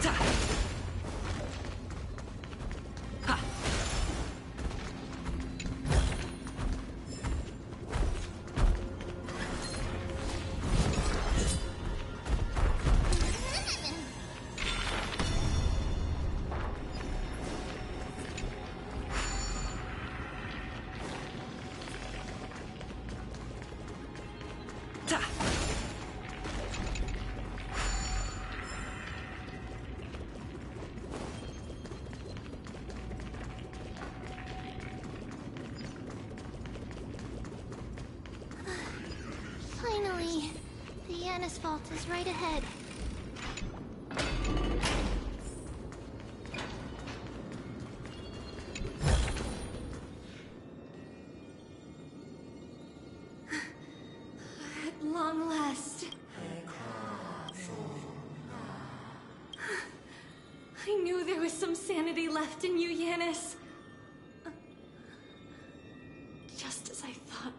Ta! Yanis vault is right ahead. At long last. I knew there was some sanity left in you, Yanis. Just as I thought,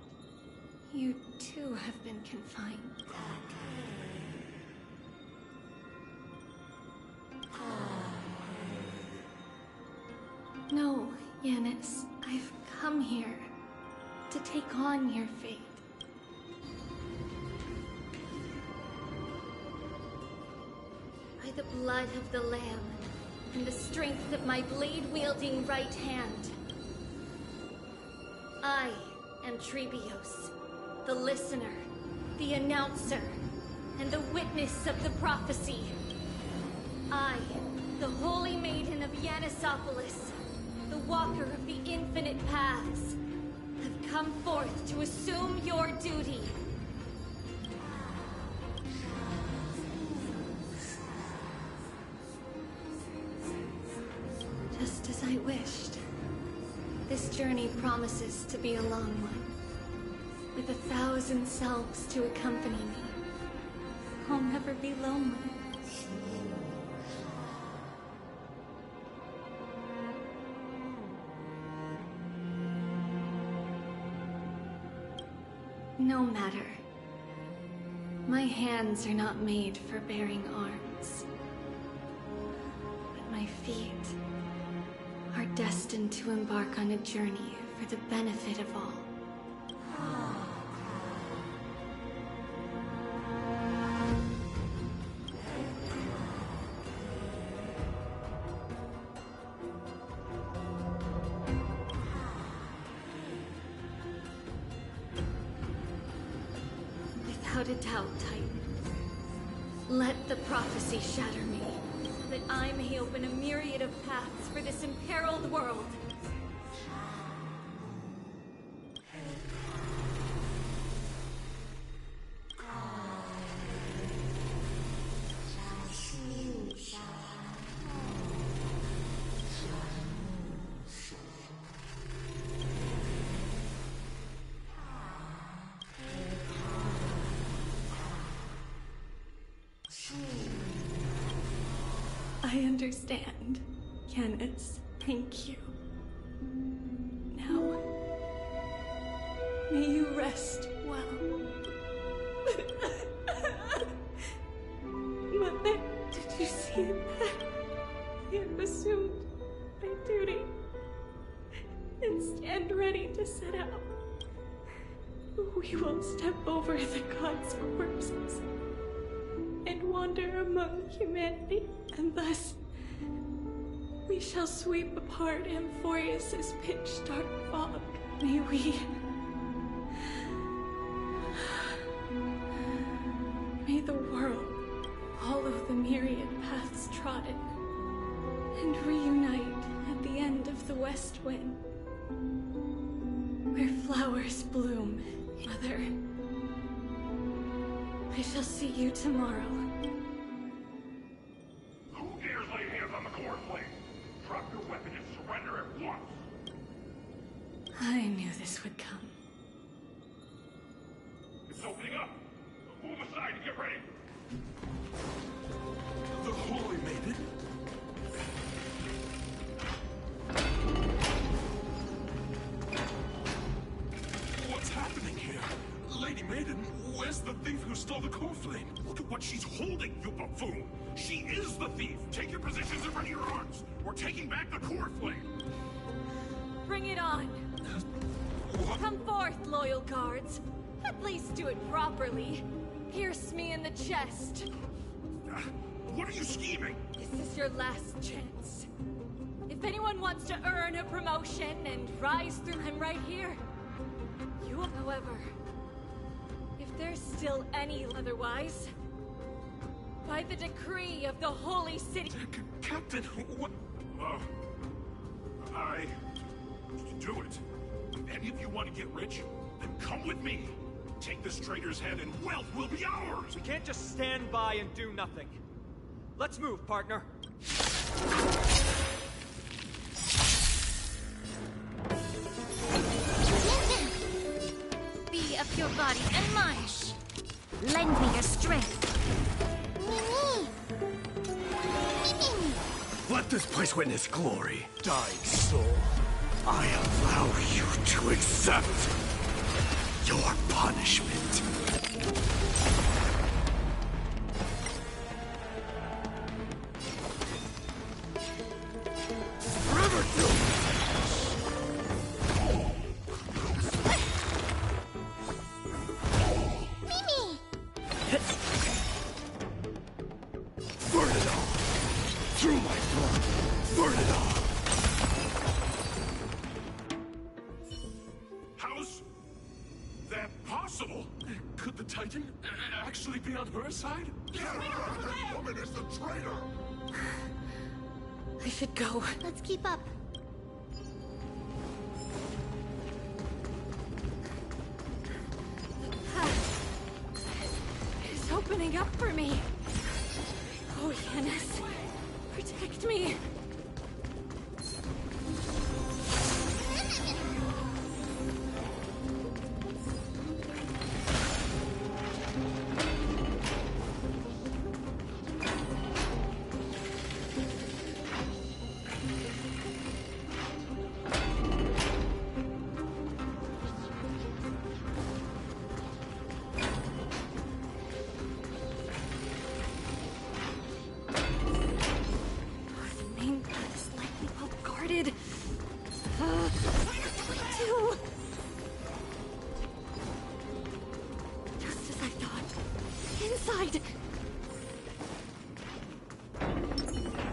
you too have been confined. No, Yanis, I've come here to take on your fate. By the blood of the Lamb, and the strength of my blade-wielding right hand, I am Trebios, the listener, the announcer, and the witness of the prophecy. I, the Holy Maiden of Yanisopolis, the walker of the infinite paths, have come forth to assume your duty. Just as I wished. This journey promises to be a long one, with 1,000 selves to accompany me. I'll never be lonely. No matter. My hands are not made for bearing arms. But my feet are destined to embark on a journey for the benefit of all. Without a doubt, Titan. Let the prophecy shatter me, so that I may open a myriad of paths for this imperiled world. I understand, Yanis. Thank you. Now, may you rest well. Mother, did you see that? I have assumed my duty and stand ready to set out. We will step over the gods' corpses and wander among humanity, and thus we shall sweep apart Amphorius's pitch-dark fog. May the world follow the myriad paths trodden and reunite at the end of the west wind, where flowers bloom. Mother, I shall see you tomorrow. Who dares lay hands on the core flame? Drop your weapon and surrender at once! I knew this would come. It's opening up! Move aside and get ready! The Holy Maiden? What's happening here? Lady Maiden, where's the thief who stole the core flame? Look at what she's holding, you buffoon! She is the thief! Take your positions and ready your arms! We're taking back the core flame! Bring it on! Come forth, loyal guards. At least do it properly. Pierce me in the chest. What are you scheming? This is your last chance. If anyone wants to earn a promotion and rise through, I'm right here. You, however, if there's still any otherwise, by the decree of the Holy City... Captain, what? I can do it. If any of you want to get rich, then come with me. Take this traitor's head and wealth will be ours! We can't just stand by and do nothing. Let's move, partner. Be of your body and mind. Lend me your strength. Let this place witness glory. Dying soul, I allow you to accept your punishment. How's that possible? Could the Titan actually be on her side? That woman is the traitor! I should go. Let's keep up. It's opening up for me. Oh, Yanis, protect me. Just as I thought. Inside!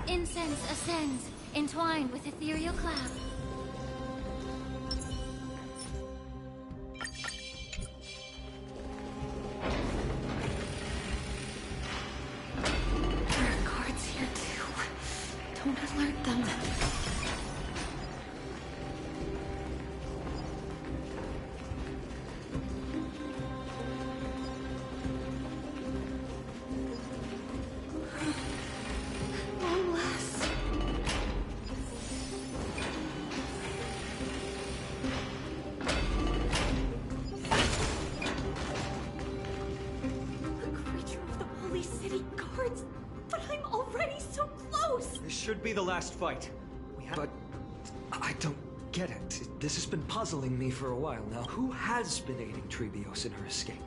Incense ascends, entwined with ethereal cloud. There are guards here too. Don't alert them. Should be the last fight. But I don't get it. This has been puzzling me for a while now. Who has been aiding Trebios in her escape?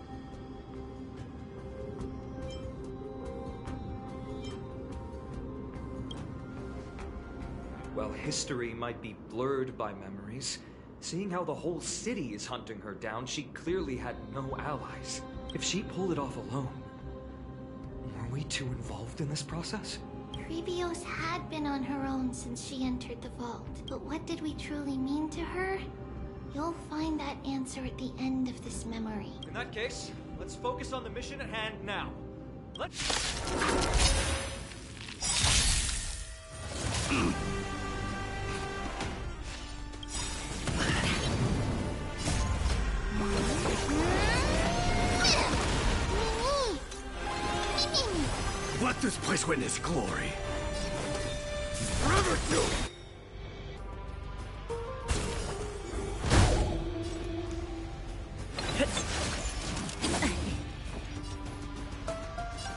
Well, history might be blurred by memories. Seeing how the whole city is hunting her down, she clearly had no allies. If she pulled it off alone, were we too involved in this process? Trebios had been on her own since she entered the vault, but what did we truly mean to her? You'll find that answer at the end of this memory. In that case, let's focus on the mission at hand now. Let's... Let this place witness glory. Forever do it!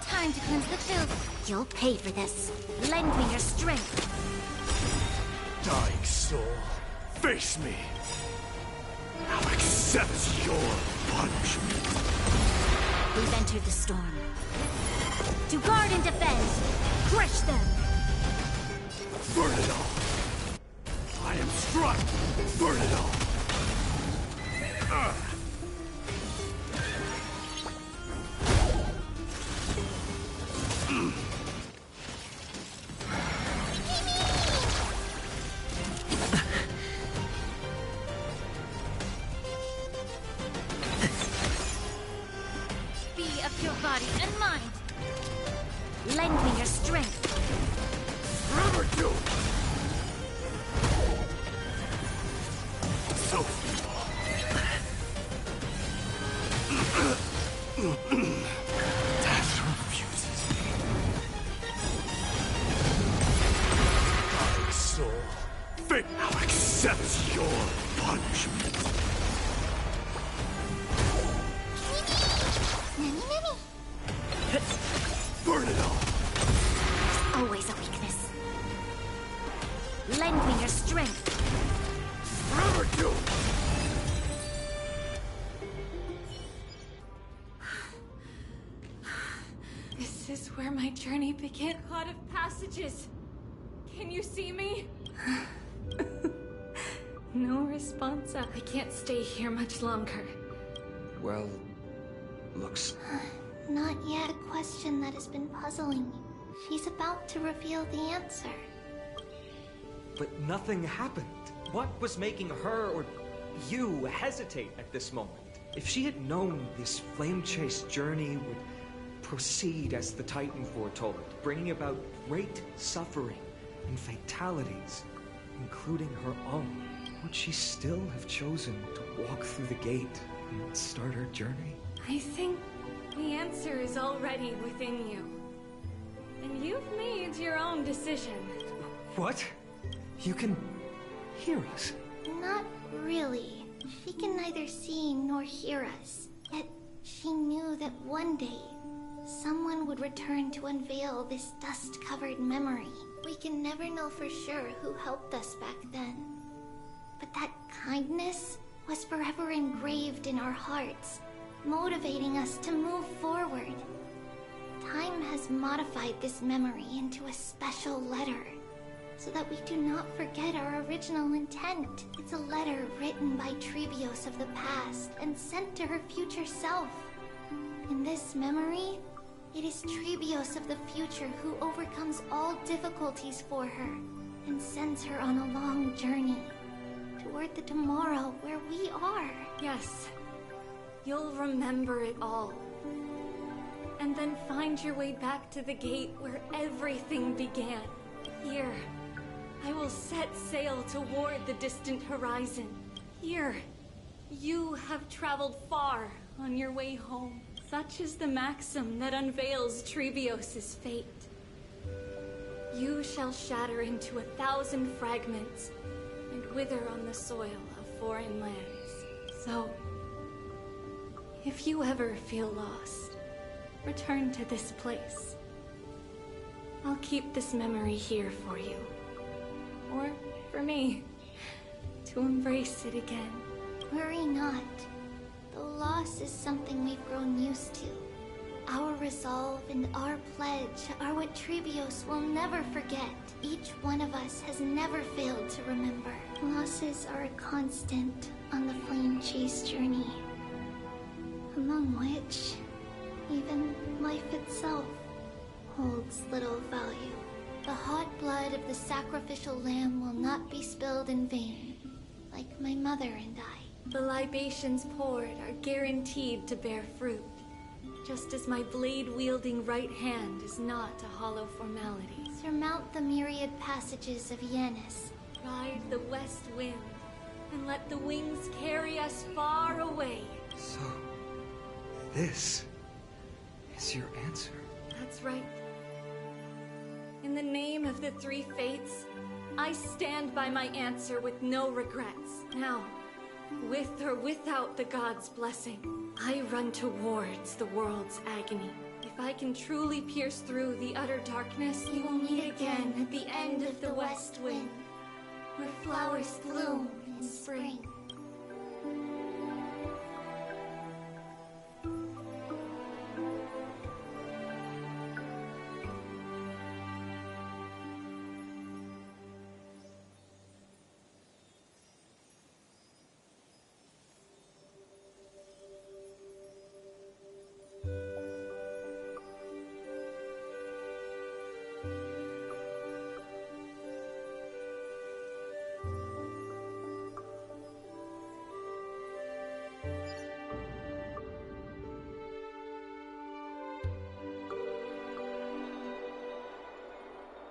Time to cleanse the filth. You'll pay for this. Lend me your strength. Dying soul, face me. I'll accept your punishment. We've entered the storm. To guard and defend! Crush them! Burn it all! I am struck! Burn it all! Be of your body and mind! Lend me your strength. Forever do. So feeble. it! Now accept your punishment. Nani nani. Burn it all! Always a weakness. Lend me your strength. Never do! This is where my journey began. God of passages. Can you see me? No response. I can't stay here much longer. Well, looks... Not yet. A question that has been puzzling me. She's about to reveal the answer. But nothing happened. What was making her or you hesitate at this moment? If she had known this flame-chased journey would proceed as the Titan foretold, bringing about great suffering and fatalities, including her own, would she still have chosen to walk through the gate and start her journey? I think the answer is already within you. And you've made your own decision. What? You can hear us? Not really. She can neither see nor hear us. Yet she knew that one day, someone would return to unveil this dust-covered memory. We can never know for sure who helped us back then. But that kindness was forever engraved in our hearts, motivating us to move forward. Time has modified this memory into a special letter, so that we do not forget our original intent. It's a letter written by Trebios of the past and sent to her future self. In this memory, it is Trebios of the future who overcomes all difficulties for her and sends her on a long journey toward the tomorrow where we are. Yes, you'll remember it all. And then find your way back to the gate where everything began. Here, I will set sail toward the distant horizon. Here, you have traveled far on your way home. Such is the maxim that unveils Trebios' fate. You shall shatter into 1,000 fragments and wither on the soil of foreign lands. So, if you ever feel lost, return to this place. I'll keep this memory here for you. Or for me, to embrace it again. Worry not. The loss is something we've grown used to. Our resolve and our pledge are what Trebios will never forget. Each one of us has never failed to remember. Losses are a constant on the flame chase journey, among which even life itself holds little value. The hot blood of the sacrificial lamb will not be spilled in vain, like my mother and I. The libations poured are guaranteed to bear fruit, just as my blade-wielding right hand is not a hollow formality. Surmount the myriad passages of Yanis. Ride the west wind, and let the wings carry us far away. So, this is your answer? That's right. In the name of the three fates, I stand by my answer with no regrets. Now, with or without the god's blessing, I run towards the world's agony. If I can truly pierce through the utter darkness, we will meet again at the end of the west wind, where flowers bloom in spring.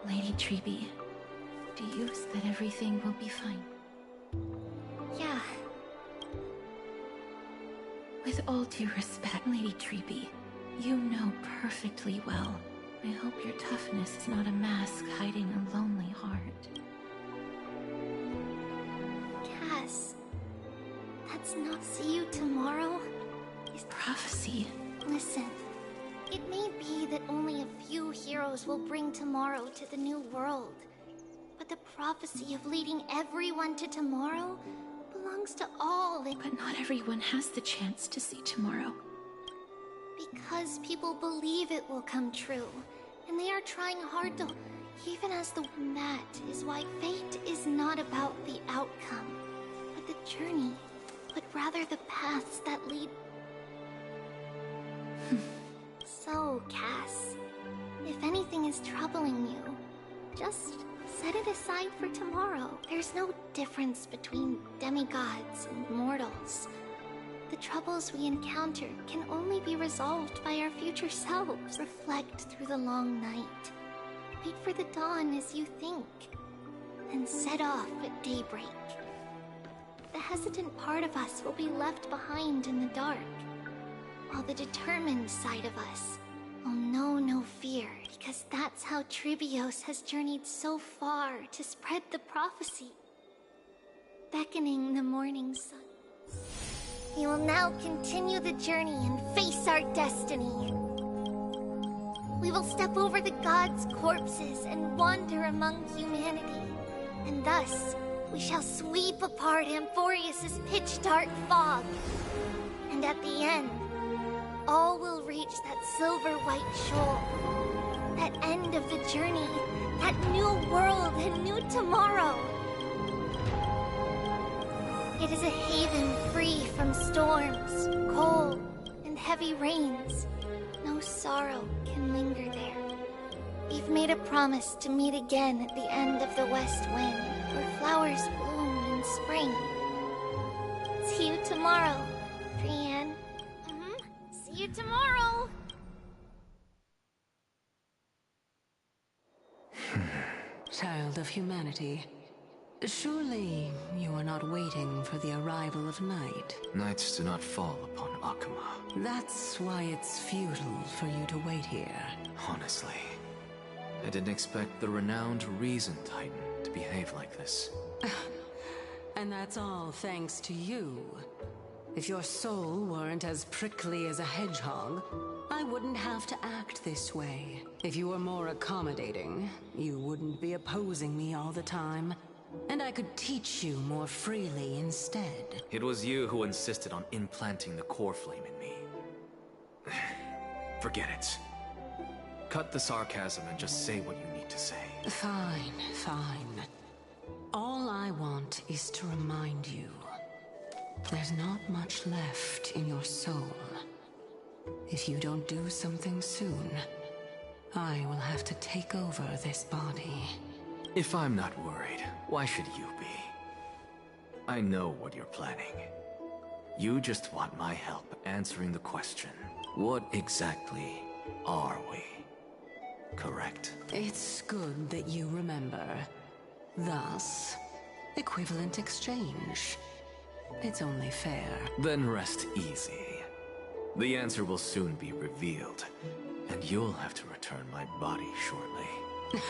Lady Treeby, do you think that everything will be fine? Yeah. With all due respect, Lady Treeby, you know perfectly well. I hope your toughness is not a mask hiding a lonely heart. us. That's not see you tomorrow. Is prophecy. Listen, it may be that only a few heroes will bring tomorrow to the new world. But the prophecy of leading everyone to tomorrow belongs to all. But not everyone has the chance to see tomorrow. Because people believe it will come true, and they are trying hard to, even as the... That is why fate is not about the outcome, but the journey, but rather the paths that lead... So, Cass, if anything is troubling you, just set it aside for tomorrow. There's no difference between demigods and mortals. The troubles we encounter can only be resolved by our future selves. Reflect through the long night. Wait for the dawn as you think. Then set off at daybreak. The hesitant part of us will be left behind in the dark, while the determined side of us will know no fear, because that's how Tribios has journeyed so far to spread the prophecy, beckoning the morning sun. We will now continue the journey and face our destiny. We will step over the gods' corpses and wander among humanity. And thus, we shall sweep apart Amphorius' pitch-dark fog. And at the end, all will reach that silver-white shoal. That end of the journey, that new world and new tomorrow. It is a haven free from storms, cold, and heavy rains. No sorrow can linger there. We've made a promise to meet again at the end of the west wind, where flowers bloom in spring. See you tomorrow, Brienne. See you tomorrow! Child of humanity, surely you are not waiting for the arrival of night. Nights do not fall upon Akuma. That's why it's futile for you to wait here. Honestly, I didn't expect the renowned Reason Titan to behave like this. And that's all thanks to you. If your soul weren't as prickly as a hedgehog, I wouldn't have to act this way. If you were more accommodating, you wouldn't be opposing me all the time, and I could teach you more freely instead. It was you who insisted on implanting the core flame in me. Forget it. Cut the sarcasm and just say what you need to say. Fine, fine. All I want is to remind you. There's not much left in your soul. If you don't do something soon, I will have to take over this body. If I'm not worried, why should you be? I know what you're planning. You just want my help answering the question. What exactly are we? Correct? It's good that you remember. Thus, equivalent exchange. It's only fair. Then rest easy. The answer will soon be revealed, and you'll have to return my body shortly.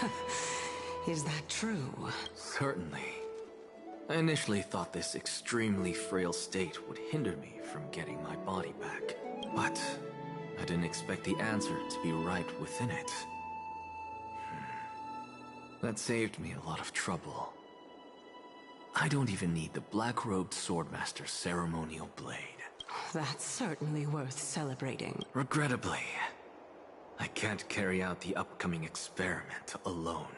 Is that true? Certainly. I initially thought this extremely frail state would hinder me from getting my body back, but I didn't expect the answer to be right within it. That saved me a lot of trouble. I don't even need the black-robed swordmaster's ceremonial blade. That's certainly worth celebrating. Regrettably, I can't carry out the upcoming experiment alone.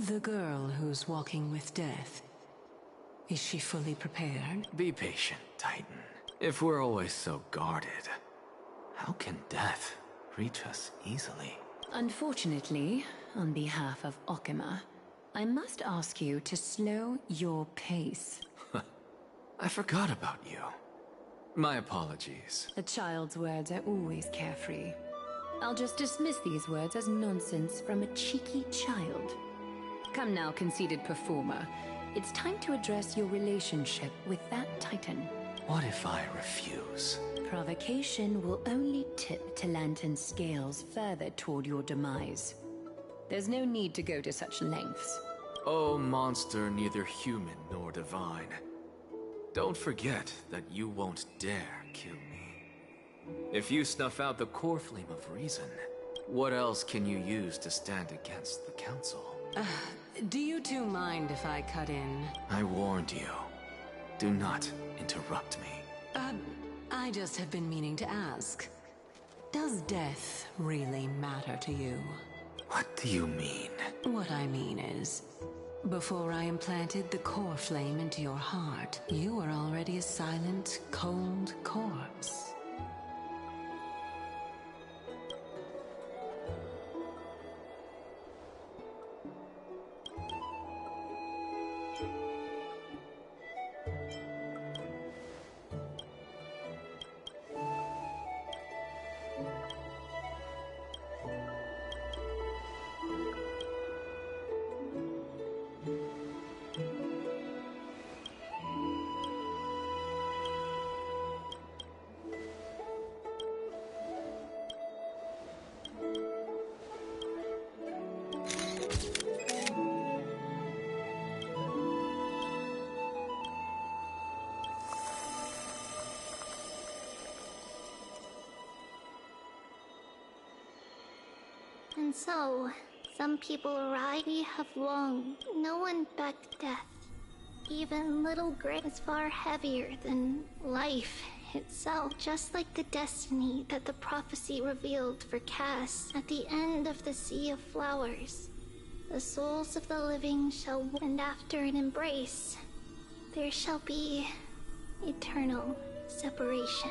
The girl who's walking with death, is she fully prepared? Be patient, Titan. If we're always so guarded, how can death reach us easily? Unfortunately, on behalf of Okima, I must ask you to slow your pace. I forgot about you. My apologies. A child's words are always carefree. I'll just dismiss these words as nonsense from a cheeky child. Come now, conceited performer. It's time to address your relationship with that Titan. What if I refuse? Provocation will only tip Talantan's scales further toward your demise. There's no need to go to such lengths. Oh, monster neither human nor divine. Don't forget that you won't dare kill me. If you snuff out the core flame of reason, what else can you use to stand against the Council? Do you two mind if I cut in? I warned you. Do not interrupt me. I just have been meaning to ask. Does death really matter to you? What do you mean? What I mean is, before I implanted the core flame into your heart, you were already a silent, cold corpse. And so, some people arrive. We have long, no one but death. Even little grave is far heavier than life itself. Just like the destiny that the prophecy revealed for Cass at the end of the Sea of Flowers. The souls of the living shall, and after an embrace, there shall be eternal separation.